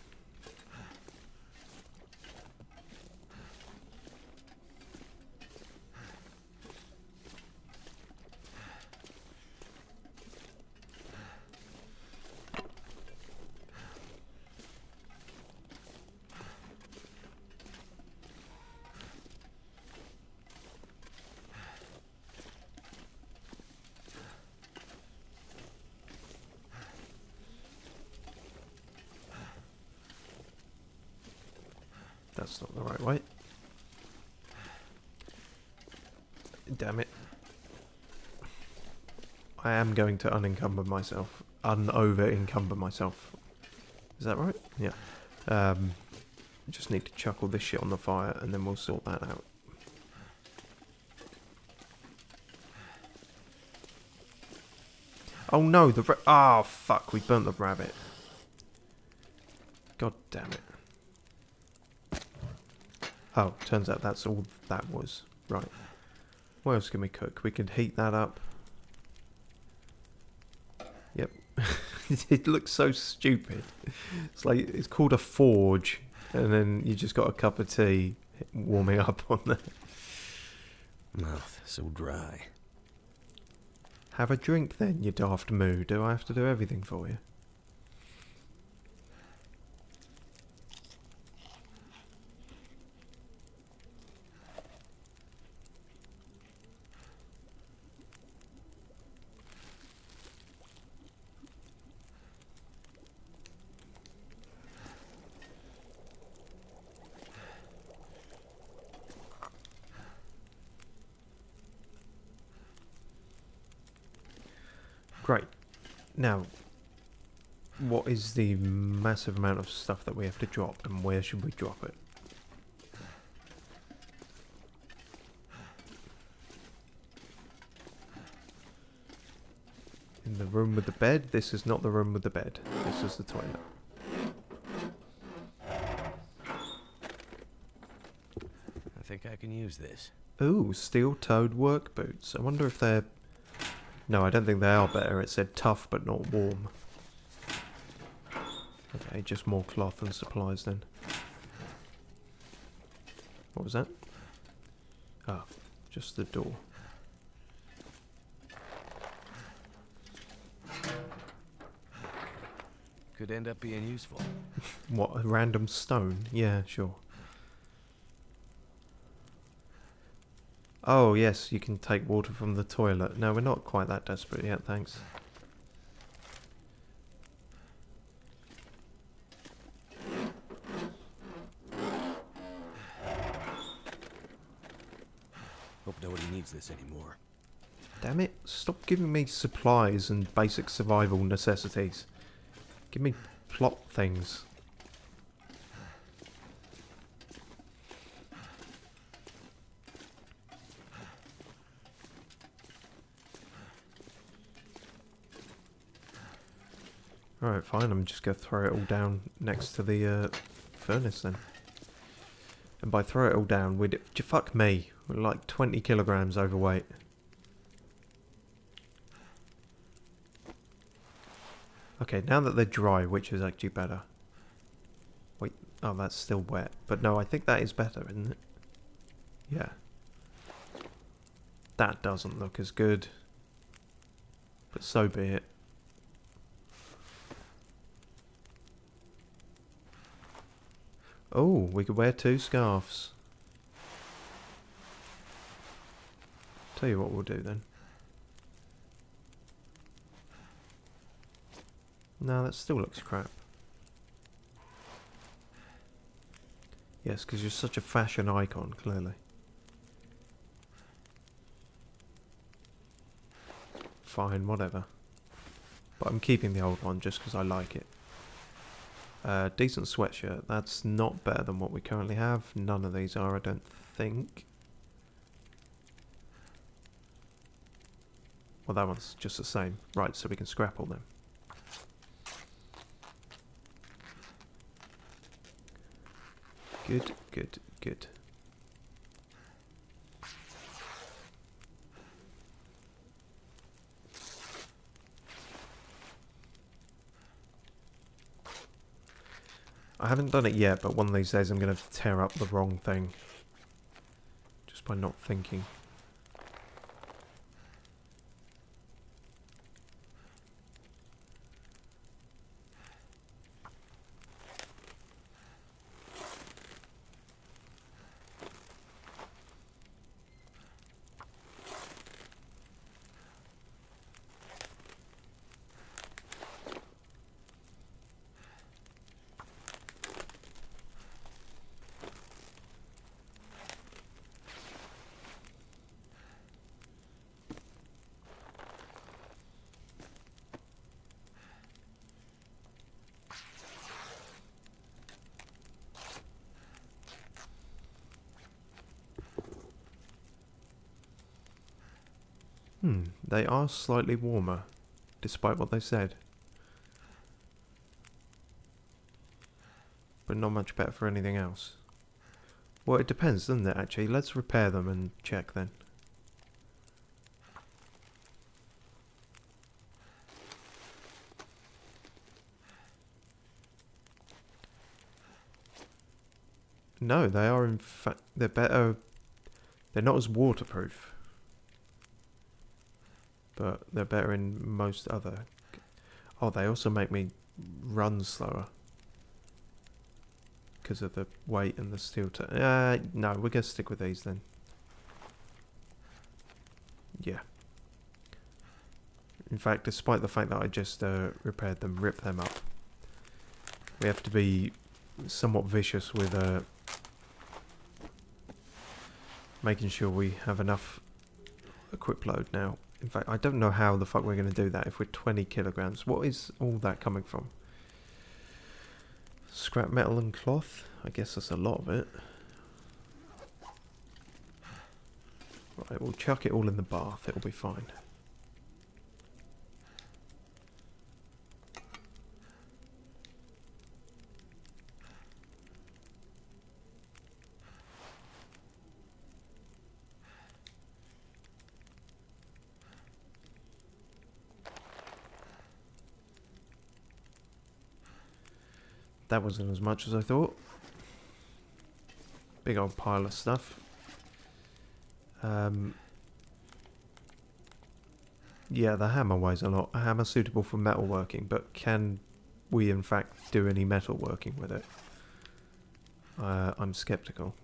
That's not the right way. Damn it. I am going to unencumber myself. Over-encumber myself. Is that right? Yeah. Just need to chuck all this shit on the fire and then we'll sort that out. Oh no, oh fuck, we burnt the rabbit. God damn it. Oh, turns out that's all that was. Right. What else can we cook? We could heat that up. It looks so stupid. It's like, it's called a forge, and then you just got a cup of tea warming up on there. Mouth so dry. Have a drink then, you daft moo. Do I have to do everything for you? Great. Now, what is the massive amount of stuff that we have to drop, and where should we drop it? In the room with the bed? This is not the room with the bed. This is the toilet. I think I can use this. Ooh, steel-toed work boots. I wonder if they're... No, I don't think they are better. It said tough but not warm. Okay, just more cloth and supplies then. What was that? Ah, just the door. Could end up being useful. What, a random stone? Yeah, sure. Oh, yes, you can take water from the toilet. No, we're not quite that desperate yet, thanks. Hope nobody needs this anymore. Damn it, stop giving me supplies and basic survival necessities. Give me plot things. Alright, fine, I'm just going to throw it all down next to the furnace then. And by throw it all down, fuck me, we're like 20 kilograms overweight. Okay, now that they're dry, which is actually better? Wait, oh, that's still wet. But no, I think that is better, isn't it? Yeah. That doesn't look as good. But so be it. Oh, we could wear 2 scarves. Tell you what we'll do then. No, that still looks crap. Yes, because you're such a fashion icon, clearly. Fine, whatever. But I'm keeping the old one just because I like it. Decent sweatshirt. That's not better than what we currently have. None of these are, I don't think. Well, that one's just the same. Right, so we can scrap all them. Good, good, good. I haven't done it yet, but one of these days I'm going to tear up the wrong thing. Just by not thinking. They are slightly warmer, despite what they said. But not much better for anything else. Well, it depends, doesn't it, actually? Let's repair them and check then. No, they are in fact... They're better... They're not as waterproof. But they're better in most other... Oh, they also make me run slower. Because of the weight and the steel... no, we're going to stick with these then. Yeah. In fact, despite the fact that I just repaired them, ripped them up, we have to be somewhat vicious with making sure we have enough equip load now. In fact, I don't know how the fuck we're going to do that if we're 20 kilograms. What is all that coming from? Scrap metal and cloth? I guess that's a lot of it. Right, we'll chuck it all in the bath. It'll be fine. That wasn't as much as I thought. Big old pile of stuff. Yeah, the hammer weighs a lot. A hammer suitable for metalworking, but can we in fact do any metalworking with it? I'm skeptical.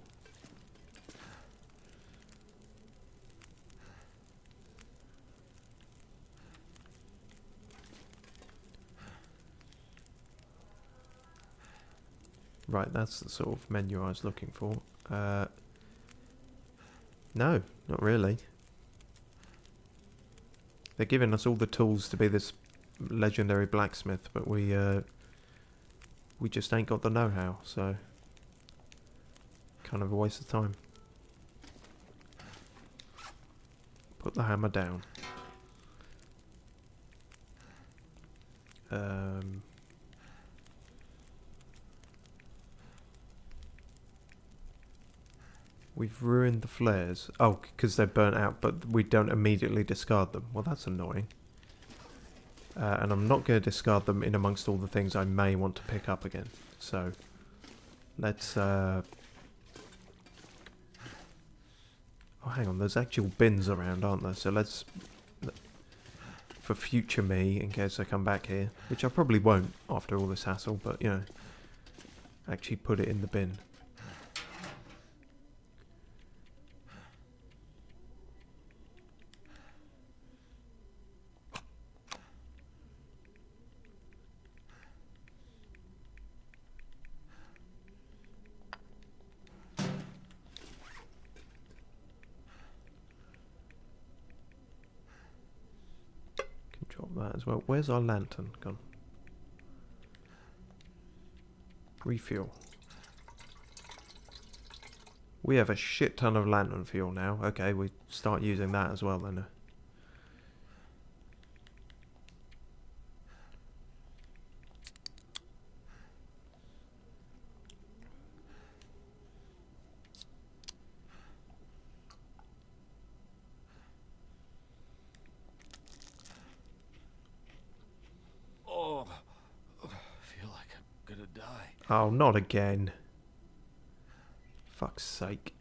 Right, that's the sort of menu I was looking for. No, not really. They're giving us all the tools to be this legendary blacksmith, but we just ain't got the know-how, so kind of a waste of time. Put the hammer down. We've ruined the flares. Oh, because they're burnt out, but we don't immediately discard them. Well, that's annoying. And I'm not going to discard them in amongst all the things I may want to pick up again. So, let's... Oh, hang on. There's actual bins around, aren't there? So let's... For future me, in case I come back here, which I probably won't after all this hassle, but, you know, actually put it in the bin. That as well. Where's our lantern gone? Refuel. We have a shit ton of lantern fuel now. Okay, we start using that as well then. Oh, not again. Fuck's sake.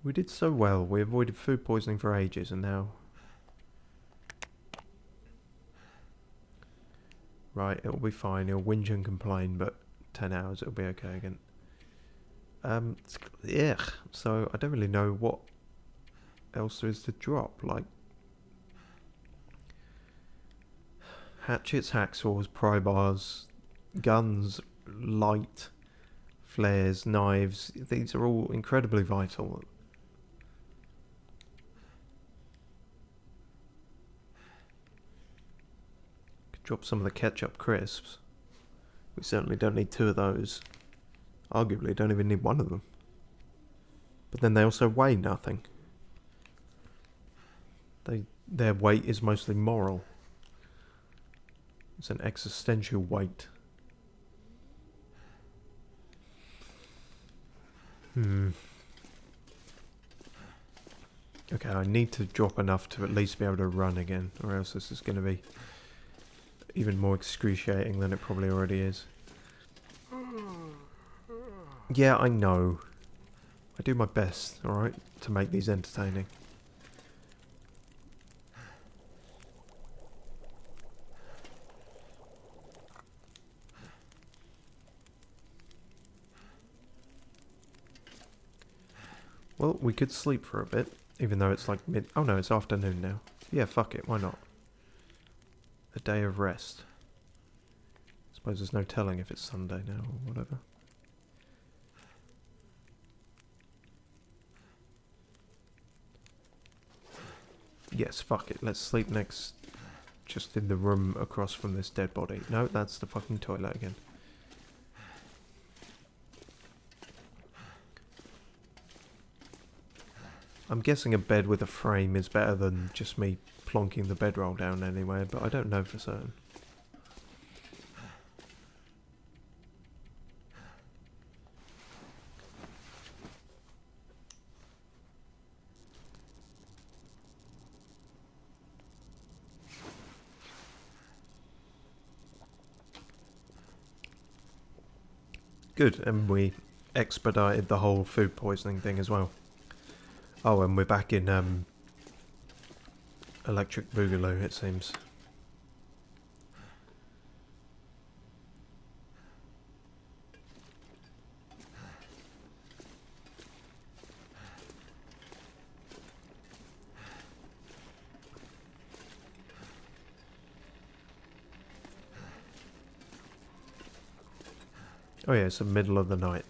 We did so well. We avoided food poisoning for ages and now... Right, it'll be fine. He'll whinge and complain, but 10 hours it'll be okay again. Yeah, so I don't really know what else there is to drop. Like... Hatchets, hacksaws, pry bars, guns, light, flares, knives. These are all incredibly vital. Could drop some of the ketchup crisps. We certainly don't need 2 of those. Arguably, don't even need 1 of them. But then they also weigh nothing. Their weight is mostly moral. It's an existential weight. Okay, I need to drop enough to at least be able to run again, or else this is going to be even more excruciating than it probably already is. Yeah, I know. I do my best, alright, to make these entertaining. Well, we could sleep for a bit, even though it's like mid... Oh no, it's afternoon now. Yeah, fuck it, why not? A day of rest. Suppose there's no telling if it's Sunday now or whatever. Yes, fuck it, let's sleep next... just in the room across from this dead body. No, that's the fucking toilet again. I'm guessing a bed with a frame is better than just me plonking the bedroll down anyway, but I don't know for certain. Good, and we expedited the whole food poisoning thing as well. Oh, and we're back in Electric Boogaloo, it seems. Oh yeah, it's the middle of the night.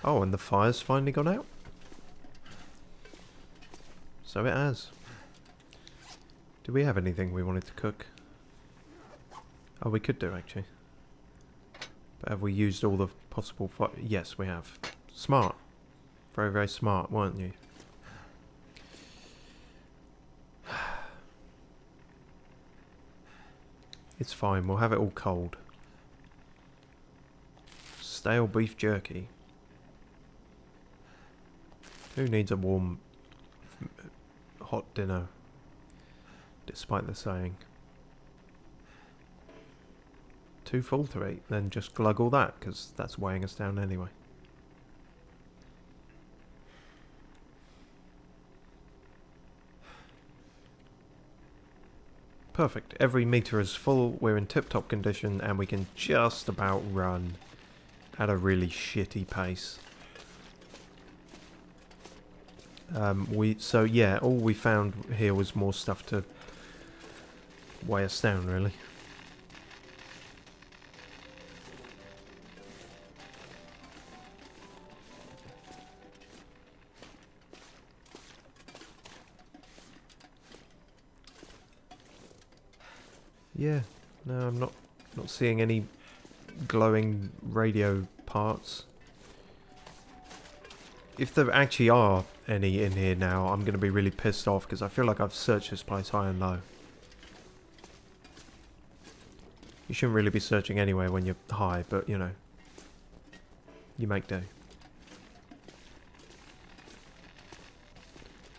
Oh, and the fire's finally gone out? So it has. Do we have anything we wanted to cook? Oh, we could do actually. But have we used all the possible fire? Yes, we have. Smart. Very, very smart, weren't you? It's fine, we'll have it all cold. Stale beef jerky. Who needs a warm, hot dinner? Despite the saying. Too full to eat, then just glug all that, because that's weighing us down anyway. Perfect. Every meter is full, we're in tip-top condition, and we can just about run at a really shitty pace. So yeah, all we found here was more stuff to weigh us down, really. Yeah, no, I'm not seeing any glowing radio parts. If there actually are any in here now, I'm going to be really pissed off because I feel like I've searched this place high and low. You shouldn't really be searching anyway when you're high, but you know, you make do.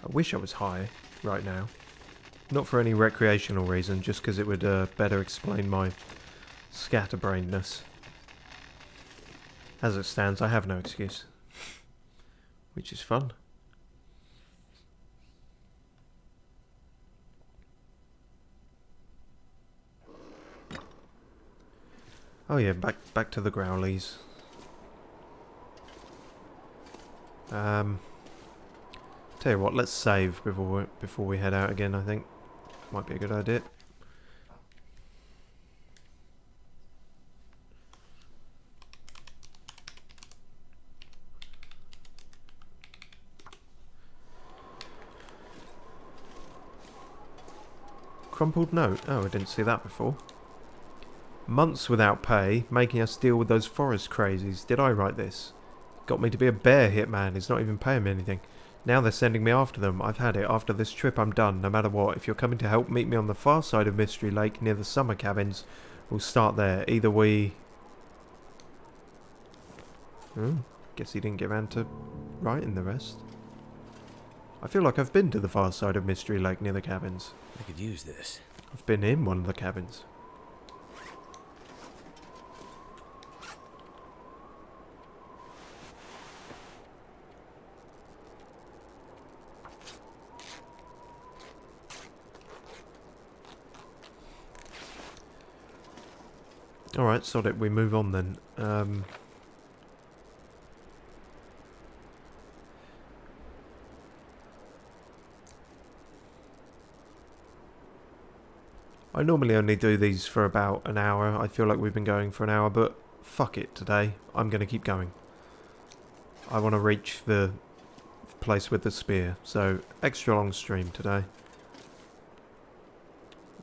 I wish I was high right now. Not for any recreational reason, just because it would better explain my scatterbrainedness. As it stands, I have no excuse. Which is fun. Oh yeah, back to the growlies. Tell you what, let's save before we head out again, I think. Might be a good idea. Crumpled note. Oh, I didn't see that before. Months without pay, making us deal with those forest crazies. Did I write this? Got me to be a bear hitman. He's not even paying me anything. Now they're sending me after them. I've had it. After this trip, I'm done. No matter what. If you're coming to help, meet me on the far side of Mystery Lake near the summer cabins. We'll start there. Either we... guess he didn't get around to writing the rest. I feel like I've been to the far side of Mystery Lake near the cabins. I could use this. I've been in one of the cabins. Alright, sod it, we move on then. I normally only do these for about an hour. I feel like we've been going for an hour, but fuck it today. I'm going to keep going. I want to reach the place with the spear, so extra long stream today.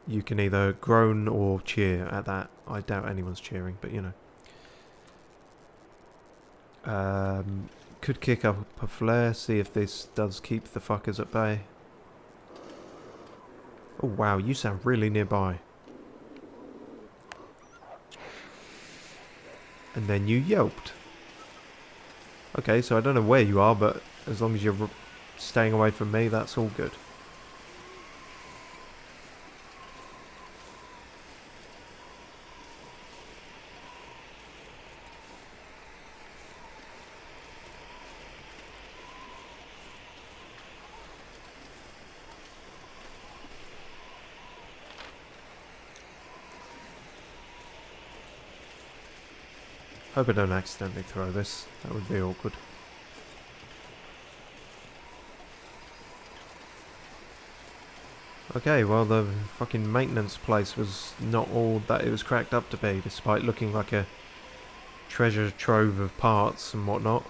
You can either groan or cheer at that. I doubt anyone's cheering, but you know. Could kick up a flare, see if this does keep the fuckers at bay. Oh wow, you sound really nearby. And then you yelped. Okay, so I don't know where you are, but as long as you're staying away from me, that's all good. Hope I don't accidentally throw this. That would be awkward. Okay, well the fucking maintenance place was not all that it was cracked up to be, despite looking like a treasure trove of parts and whatnot.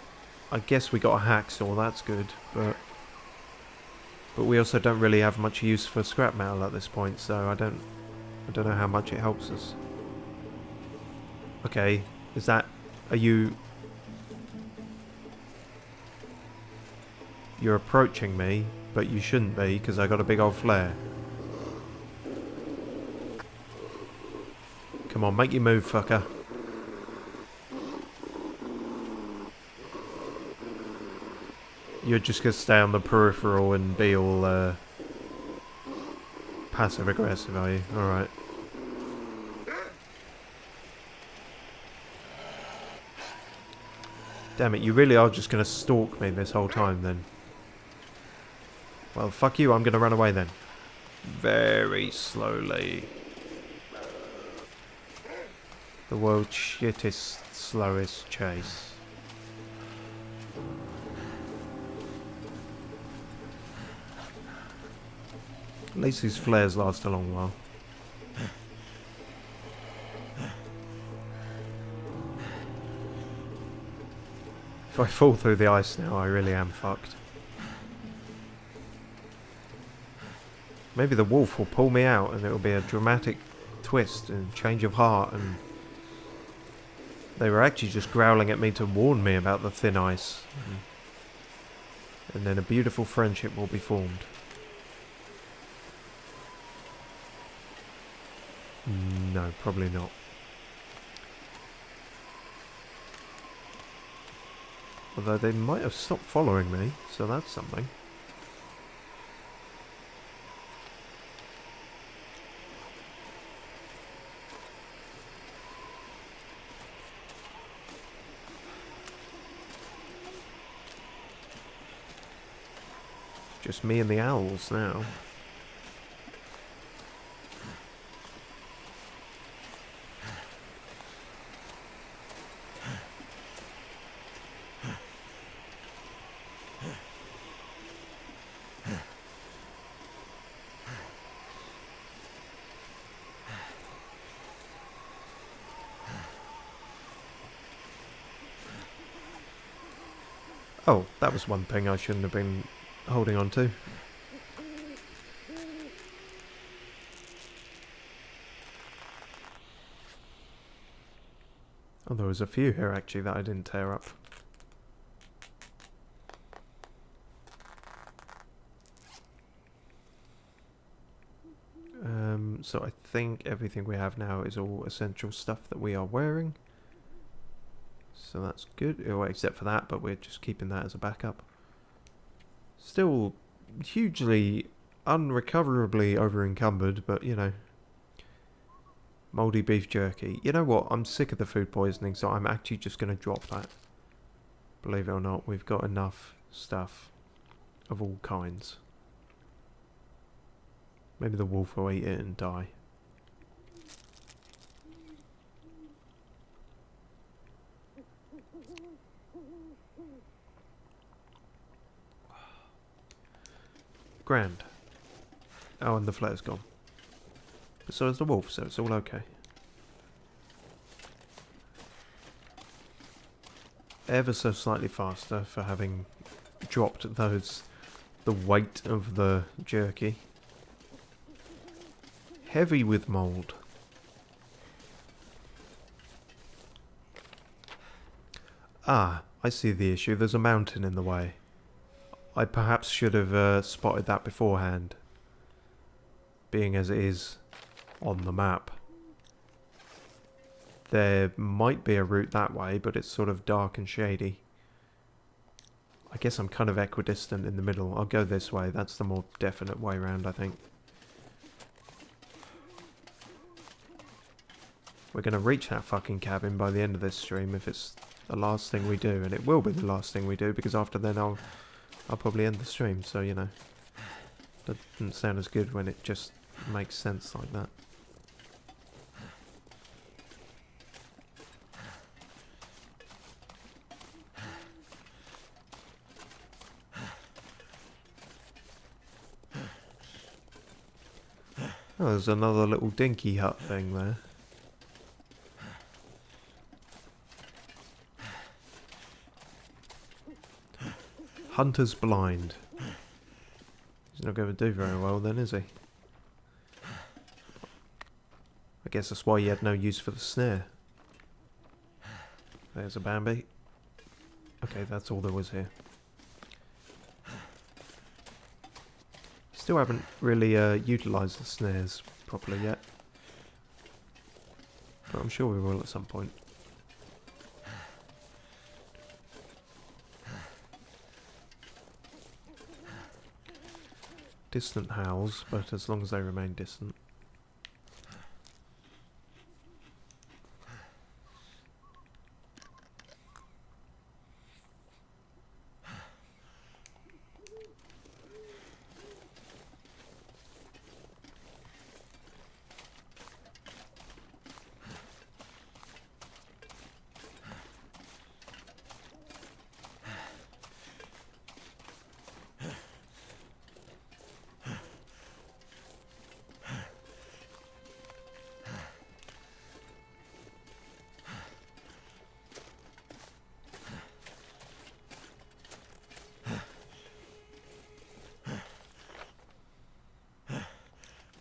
I guess we got a hacksaw, that's good, but we also don't really have much use for scrap metal at this point, so I don't know how much it helps us. Okay, is that... Are you... You're approaching me, but you shouldn't be, because I got a big old flare. Come on, make your move, fucker. You're just going to stay on the peripheral and be all passive-aggressive, are you? Alright. Damn it, you really are just going to stalk me this whole time then. Well, fuck you, I'm going to run away then. Very slowly. The world's shittest, slowest chase. At least these flares last a long while. If I fall through the ice now, I really am fucked. Maybe the wolf will pull me out and it'll be a dramatic twist and change of heart, and they were actually just growling at me to warn me about the thin ice. And then a beautiful friendship will be formed. No, probably not. Although they might have stopped following me, so that's something. Just me and the owls now. Oh, that was one thing I shouldn't have been holding on to. Oh, there was a few here actually that I didn't tear up. So I think everything we have now is all essential stuff that we are wearing. So that's good, well, except for that, but we're just keeping that as a backup. Still hugely unrecoverably over-encumbered, but you know. Mouldy beef jerky. You know what, I'm sick of the food poisoning, so I'm actually just going to drop that. Believe it or not, we've got enough stuff of all kinds. Maybe the wolf will eat it and die. Grand. Oh, and the flare's gone. But so is the wolf, so it's all okay. Ever so slightly faster for having dropped the weight of the jerky. Heavy with mould. Ah, I see the issue. There's a mountain in the way. I perhaps should have spotted that beforehand, being as it is on the map. There might be a route that way, but it's sort of dark and shady. I guess I'm kind of equidistant in the middle. I'll go this way. That's the more definite way around, I think. We're going to reach that fucking cabin by the end of this stream if it's the last thing we do. And it will be the last thing we do, because after then I'll probably end the stream. So, you know, that doesn't sound as good when it just makes sense like that. Oh, there's another little dinky hut thing there. Hunter's blind. He's not going to do very well then, is he? I guess that's why he had no use for the snare. There's a Bambi. Okay, that's all there was here. Still haven't really utilised the snares properly yet. But I'm sure we will at some point. Distant howls, but as long as they remain distant.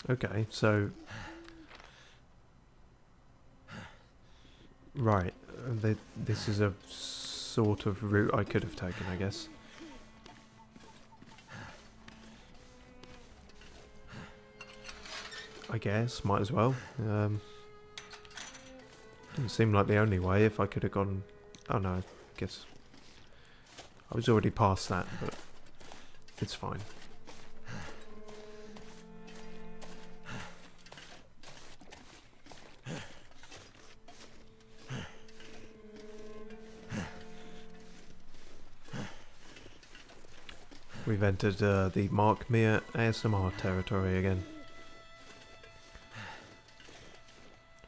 Okay, so... Right, this is a sort of route I could have taken, I guess. Might as well. Didn't seem like the only way. If I could have gone... Oh no, I guess... I was already past that, but it's fine. We've entered the Mark Meer ASMR territory again.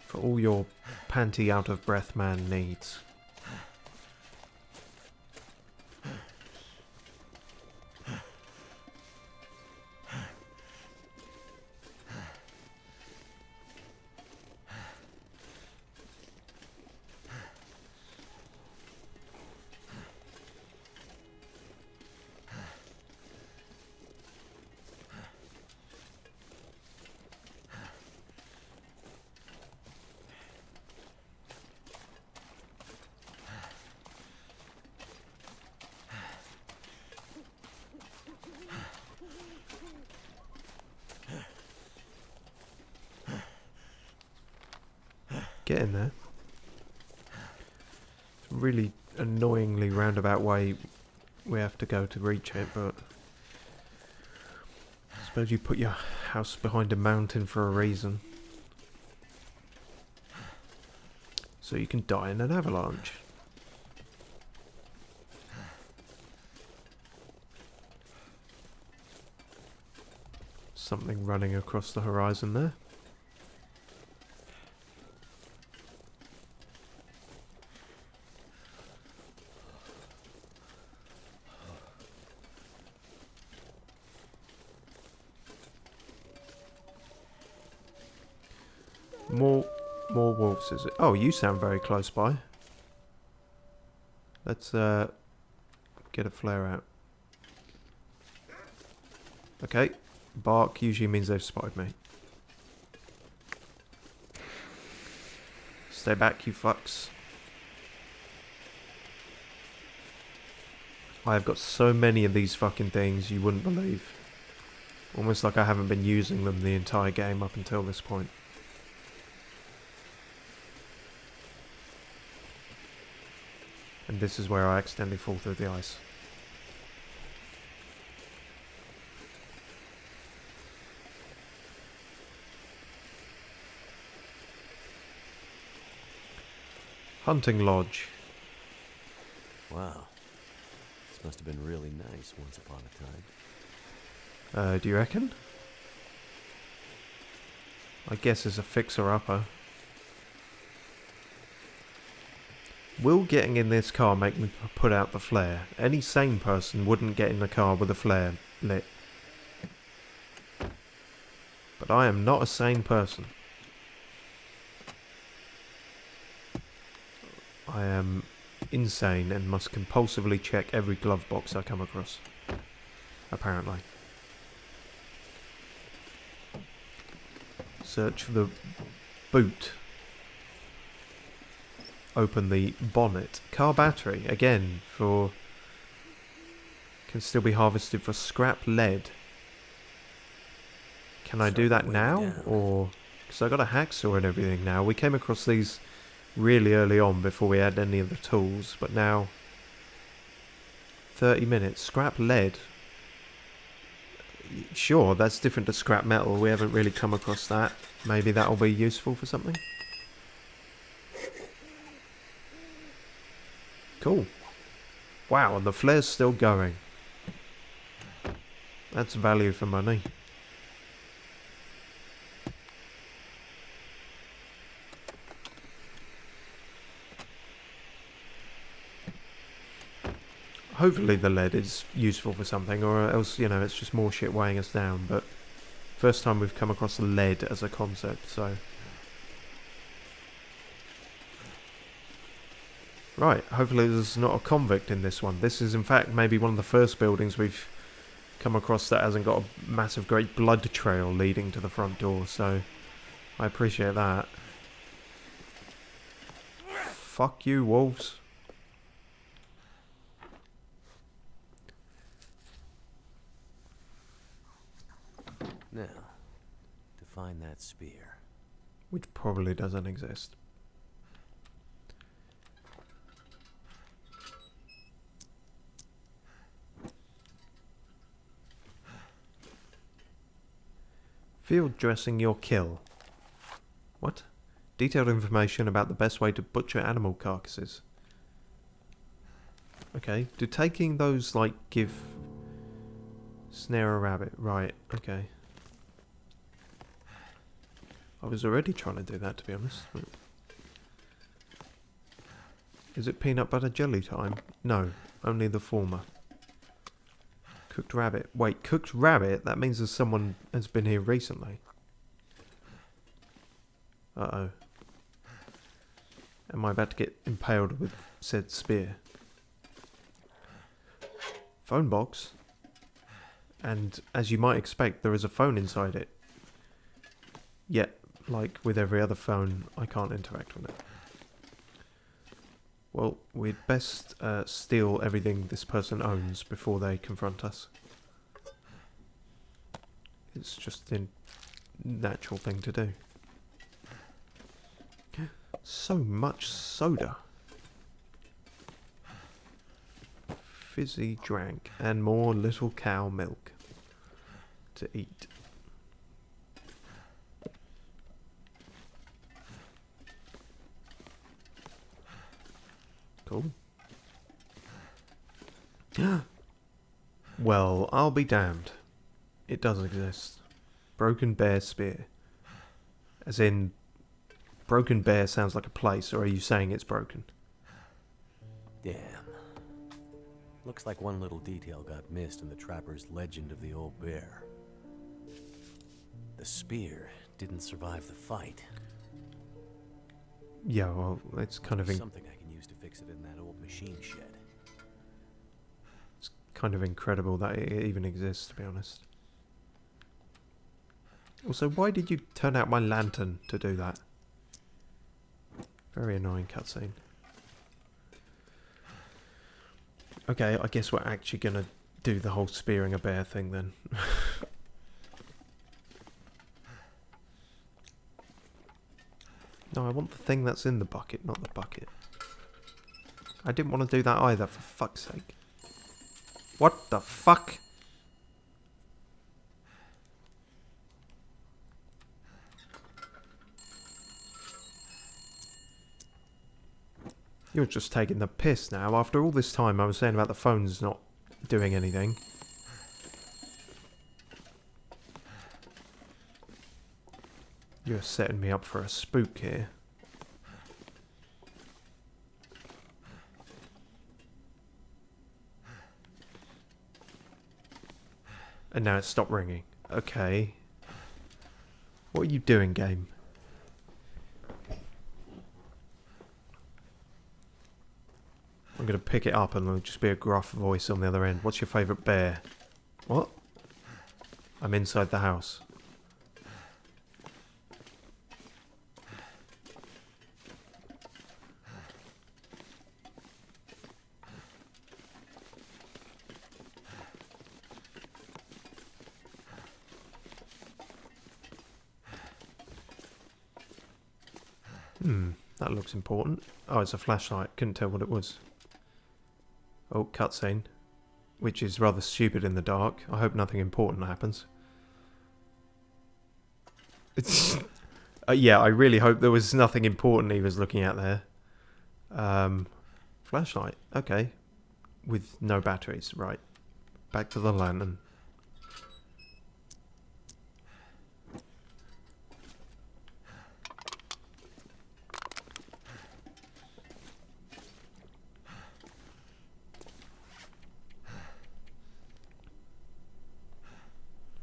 For all your panty out of breath man needs. Get in there. It's a really annoyingly roundabout way we have to go to reach it, but I suppose you put your house behind a mountain for a reason. So you can die in an avalanche. Something running across the horizon there. More wolves, is it? Oh, you sound very close by. Let's get a flare out. Okay. Bark usually means they've spotted me. Stay back, you fucks. I've got so many of these fucking things you wouldn't believe. Almost like I haven't been using them the entire game up until this point. And this is where I accidentally fall through the ice. Hunting lodge. Wow. This must have been really nice once upon a time. Do you reckon? I guess as a fixer-upper. Will getting in this car make me put out the flare? Any sane person wouldn't get in the car with a flare lit. But I am not a sane person. I am insane and must compulsively check every glove box I come across. Apparently. Search for the boot. Open the bonnet. Car battery, again, for... Can still be harvested for scrap lead. Can I do that now? Or... Because I got a hacksaw and everything now. We came across these really early on before we had any of the tools. But now... 30 minutes. Scrap lead. Sure, that's different to scrap metal. We haven't really come across that. Maybe that'll be useful for something. Cool. Wow, and the flare's still going. That's value for money. Hopefully the lead is useful for something, or else, you know, it's just more shit weighing us down. But first time we've come across lead as a concept, so... Right, hopefully there's not a convict in this one. This is in fact maybe one of the first buildings we've come across that hasn't got a massive great blood trail leading to the front door, so I appreciate that. Fuck you, wolves. Now, to find that spear. Which probably doesn't exist. Field dressing your kill. What? Detailed information about the best way to butcher animal carcasses. Okay. Do taking those, like, give... Snare a rabbit. Right, okay. I was already trying to do that, to be honest. Is it peanut butter jelly time? No, only the former. Cooked rabbit. Wait, cooked rabbit? That means there's someone has been here recently. Uh-oh. Am I about to get impaled with said spear? Phone box. And as you might expect, there is a phone inside it. Yet, like with every other phone, I can't interact with it. Well, we'd best steal everything this person owns before they confront us. It's just a natural thing to do. So much soda. Fizzy drank and more little cow milk to eat. Cool. Well, I'll be damned. It does exist. Broken Bear Spear. As in, Broken Bear sounds like a place, or are you saying it's broken? Damn. Looks like one little detail got missed in the trapper's legend of the old bear. The spear didn't survive the fight. Yeah, well, it's kind of Something I can use to fix it in that old machine shed. it's kind of incredible that it even exists, to be honest. Also, why did you turn out my lantern to do that? Very annoying cutscene. Okay, I guess we're actually gonna do the whole spearing a bear thing then. No, I want the thing that's in the bucket, not the bucket. I didn't want to do that either, for fuck's sake. What the fuck? You're just taking the piss now. After all this time I was saying about the phones not doing anything. You're setting me up for a spook here. And now it's stopped ringing. Okay. What are you doing, game? I'm going to pick it up and there'll just be a gruff voice on the other end. What's your favourite bear? What? I'm inside the house. That looks important. Oh, it's a flashlight. Couldn't tell what it was. Oh, cutscene. Which is rather stupid in the dark. I hope nothing important happens. It's yeah, I really hope there was nothing important he was looking at there. Flashlight. Okay. With no batteries. Right. Back to the lantern.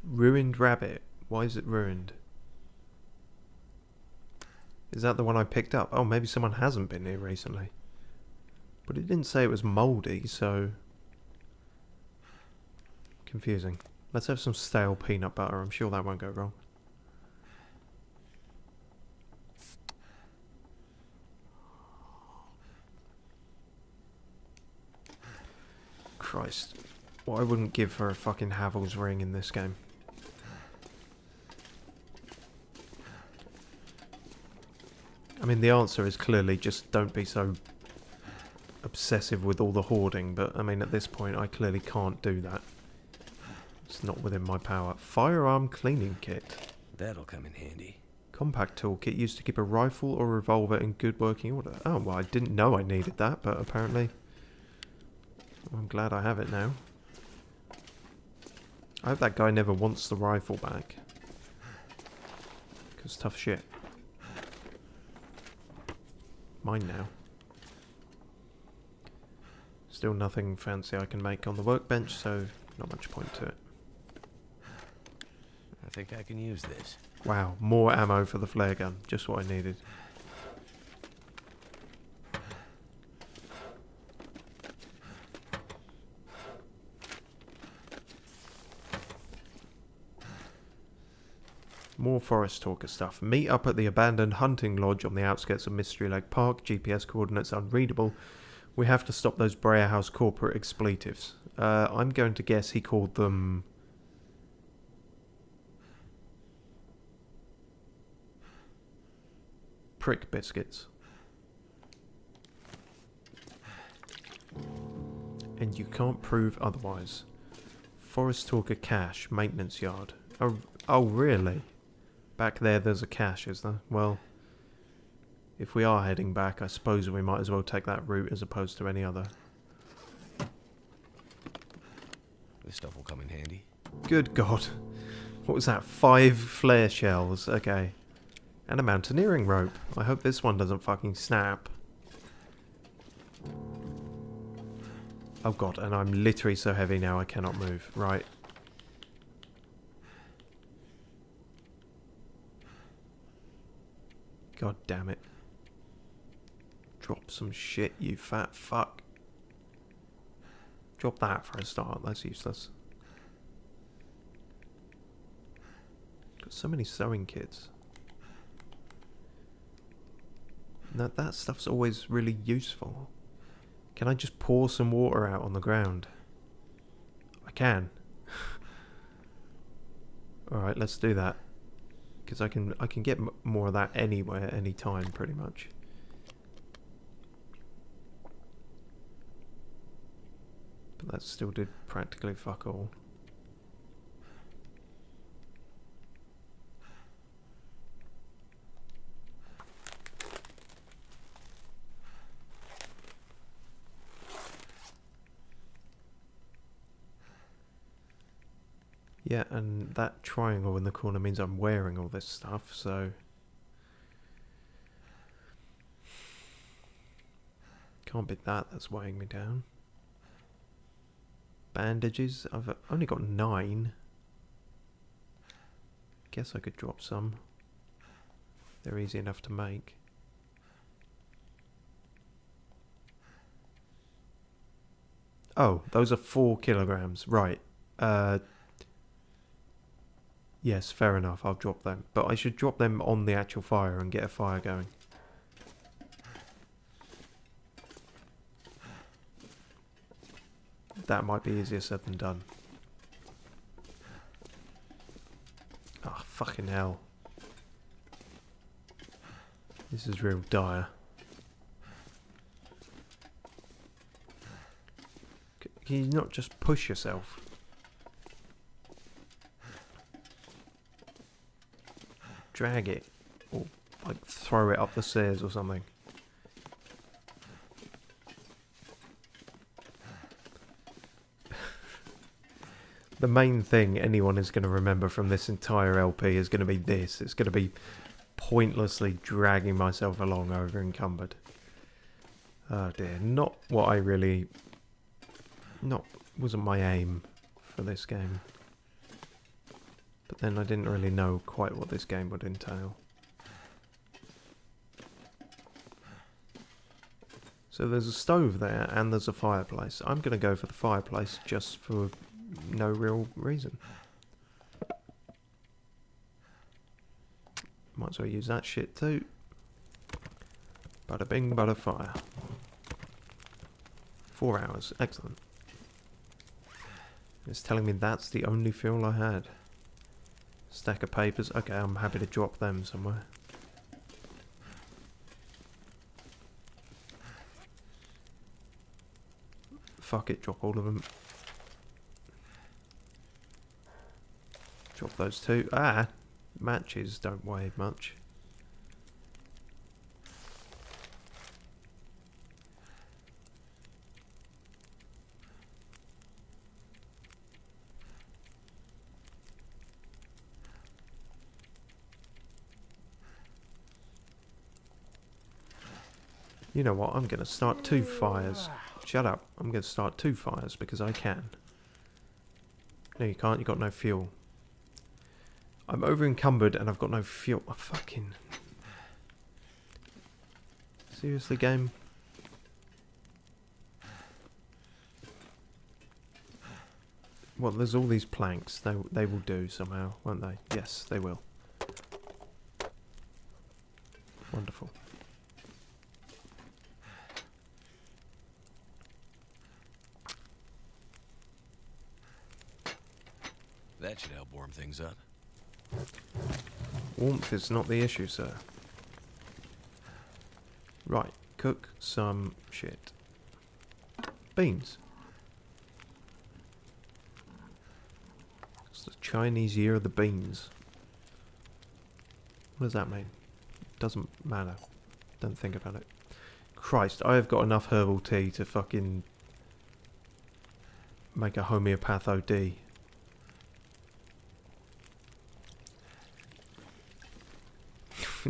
Ruined rabbit. Why is it ruined? Is that the one I picked up? Oh, maybe someone hasn't been here recently. But it didn't say it was mouldy, so... confusing. Let's have some stale peanut butter. I'm sure that won't go wrong. Christ. What I wouldn't give for a fucking Havel's ring in this game. I mean, the answer is clearly just don't be so obsessive with all the hoarding, but I mean, at this point, I clearly can't do that. It's not within my power. Firearm cleaning kit. That'll come in handy. Compact toolkit used to keep a rifle or revolver in good working order. Oh, well, I didn't know I needed that, but apparently... I'm glad I have it now. I hope that guy never wants the rifle back. Because tough shit. Mine now. Still nothing fancy I can make on the workbench, so not much point to it. I think I can use this. Wow, more ammo for the flare gun. Just what I needed. More Forest Talker stuff. Meet up at the abandoned hunting lodge on the outskirts of Mystery Lake Park. GPS coordinates unreadable. We have to stop those Breyer House corporate expletives. I'm going to guess he called them... prick biscuits. And you can't prove otherwise. Forest Talker cache, maintenance yard. Oh really? Back there's a cache, is there? Well, if we are heading back, I suppose we might as well take that route as opposed to any other. This stuff will come in handy. Good God. What was that? 5 flare shells. Okay. And a mountaineering rope. I hope this one doesn't fucking snap. Oh God, and I'm literally so heavy now I cannot move. Right. God damn it. Drop some shit, you fat fuck. Drop that for a start, that's useless. Got so many sewing kits. That stuff's always really useful. Can I just pour some water out on the ground? I can. Alright, let's do that. Because I can get more of that anywhere, anytime, pretty much. But that still did practically fuck all. Yeah, and that triangle in the corner means I'm wearing all this stuff, so... Can't be that, that's weighing me down. Bandages, I've only got 9. Guess I could drop some. They're easy enough to make. Oh, those are 4 kilograms, right. Yes, fair enough, I'll drop them. But I should drop them on the actual fire and get a fire going. That might be easier said than done. Oh, fucking hell. This is real dire. Can you not just push yourself? Drag it. Or, like, throw it up the stairs or something. The main thing anyone is going to remember from this entire LP is going to be this. It's going to be pointlessly dragging myself along over encumbered. Oh dear, not what I really... wasn't my aim for this game. But then I didn't really know quite what this game would entail. So there's a stove there and there's a fireplace. I'm going to go for the fireplace just for no real reason. Might as well use that shit too. Bada bing, bada fire. 4 hours, excellent. It's telling me that's the only fuel I had. Stack of papers, okay, I'm happy to drop them somewhere. Fuck it, drop all of them. Drop those 2. Ah! Matches don't weigh much. You know what, I'm going to start 2 fires. Shut up. I'm going to start 2 fires because I can. No, you can't. You've got no fuel. I'm over encumbered and I've got no fuel. Oh, fucking... Seriously, game? Well, there's all these planks. They will do somehow, won't they? Yes, they will. Wonderful. That should help warm things up. Warmth is not the issue, sir. Right, cook some shit. Beans. It's the Chinese year of the beans. What does that mean? Doesn't matter. Don't think about it. Christ, I have got enough herbal tea to fucking make a homeopath OD.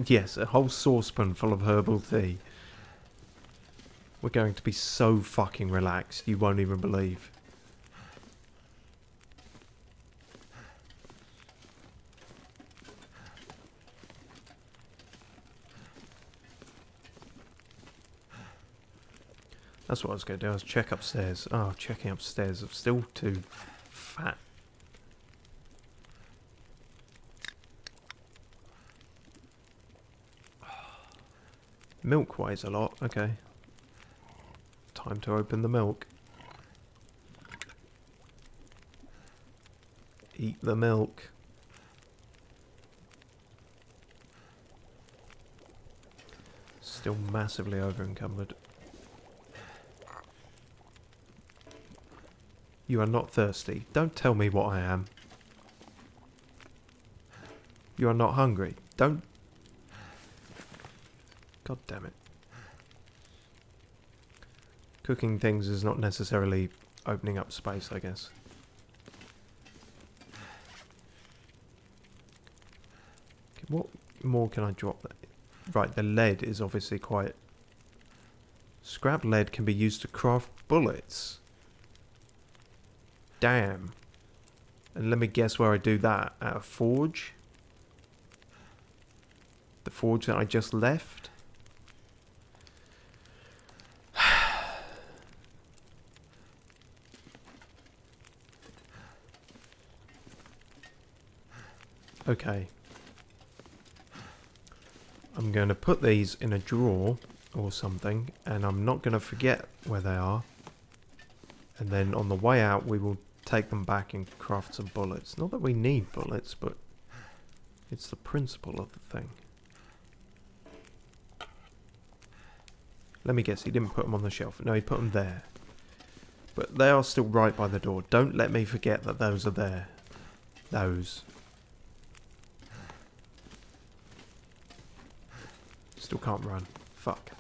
Yes, a whole saucepan full of herbal tea. We're going to be so fucking relaxed, you won't even believe. That's what I was going to do. I was check upstairs. Oh, checking upstairs. I'm still too fat. Milk weighs a lot. Okay. Time to open the milk. Eat the milk. Still massively over encumbered. You are not thirsty. Don't tell me what I am. You are not hungry. Don't... God damn it. Cooking things is not necessarily opening up space, I guess. Okay, what more can I drop? Right, the lead is obviously quite... Scrap lead can be used to craft bullets. Damn. And let me guess where I do that. At a forge? The forge that I just left? Okay. I'm going to put these in a drawer or something, and I'm not going to forget where they are. And then on the way out, we will take them back and craft some bullets. Not that we need bullets, but it's the principle of the thing. Let me guess, he didn't put them on the shelf. No, he put them there. But they are still right by the door. Don't let me forget that those are there. Those. Still can't run. Fuck.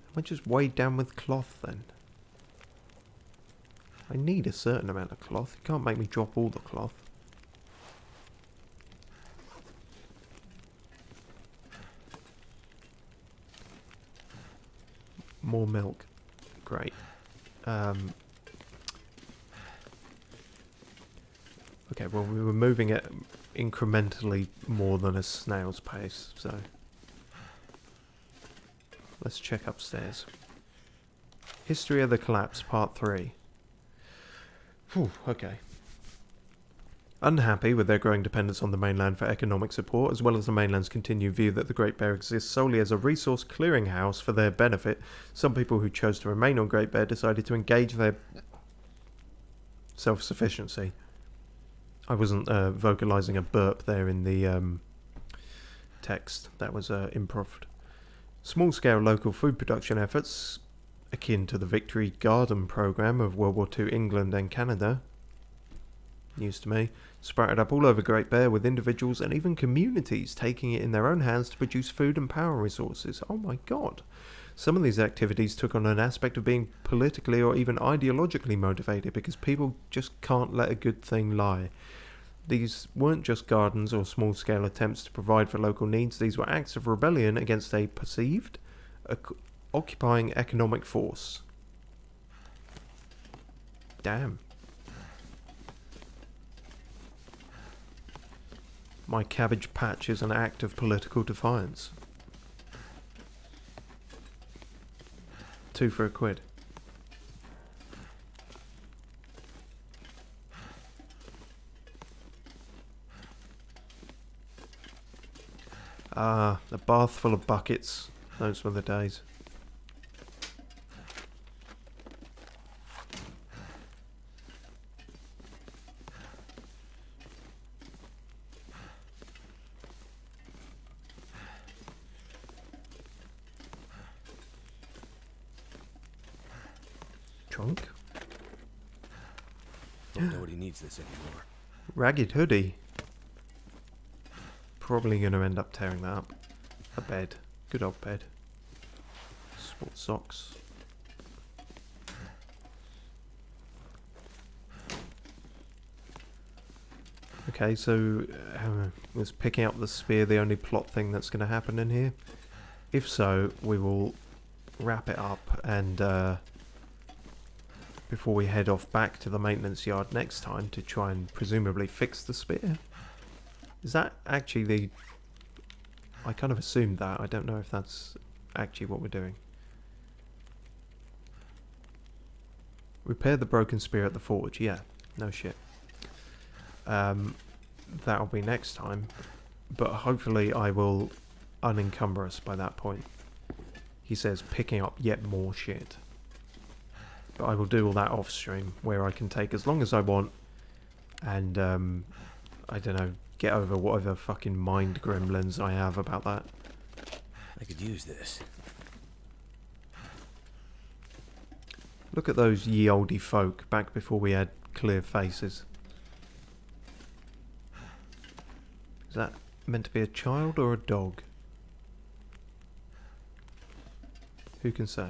Am I just weighed down with cloth then? I need a certain amount of cloth. You can't make me drop all the cloth. More milk. Great. Okay, well, we were moving it incrementally more than a snail's pace, so... Let's check upstairs. History of the Collapse, Part 3. Whew, okay. Unhappy with their growing dependence on the mainland for economic support, as well as the mainland's continued view that the Great Bear exists solely as a resource clearinghouse for their benefit, some people who chose to remain on Great Bear decided to engage their self-sufficiency. I wasn't vocalizing a burp there in the text. That was improv. Small-scale local food production efforts, akin to the Victory Garden program of World War II England and Canada, news to me, sprouted up all over Great Bear, with individuals and even communities taking it in their own hands to produce food and power resources. Oh my god. Some of these activities took on an aspect of being politically or even ideologically motivated, because people just can't let a good thing lie. These weren't just gardens or small-scale attempts to provide for local needs. These were acts of rebellion against a perceived occupying economic force. Damn. My cabbage patch is an act of political defiance. 2 for £1. Ah, the bath full of buckets. Those were the days. Trunk? Don't know what he needs this anymore. Ragged hoodie. Probably going to end up tearing that up. A bed. Good old bed. Sports socks. Okay, so was picking up the spear the only plot thing that's going to happen in here? If so, we will wrap it up and before we head off back to the maintenance yard next time to try and presumably fix the spear. Is that actually the I kind of assumed that. I don't know if that's actually what we're doing. Repair the broken spear at the forge. Yeah, no shit. That'll be next time. But hopefully I will unencumber us by that point. He says picking up yet more shit. But I will do all that off stream, where I can take as long as I want. And, I don't know, get over whatever fucking mind gremlins I have about that. I could use this. Look at those ye olde folk back before we had clear faces. Is that meant to be a child or a dog? Who can say?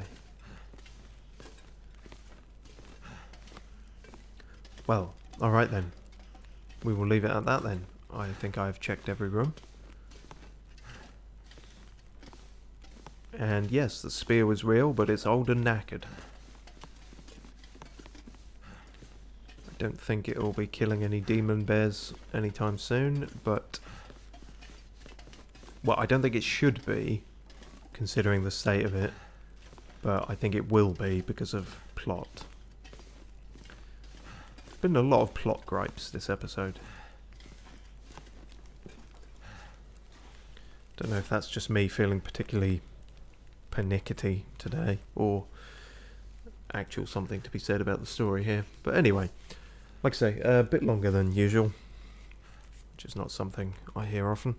Well, alright then. We will leave it at that then. I think I've checked every room. And yes, the spear was real, but it's old and knackered. I don't think it will be killing any demon bears anytime soon, but... well, I don't think it should be, considering the state of it, but I think it will be because of plot. Been a lot of plot gripes this episode. Don't know if that's just me feeling particularly panickety today, or actual something to be said about the story here. But anyway, like I say, a bit longer than usual, which is not something I hear often.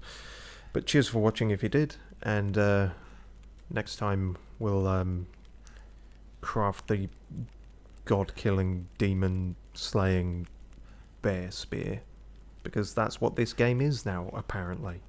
But cheers for watching if you did, and next time we'll craft the god-killing, demon-slaying bear spear, because that's what this game is now, apparently.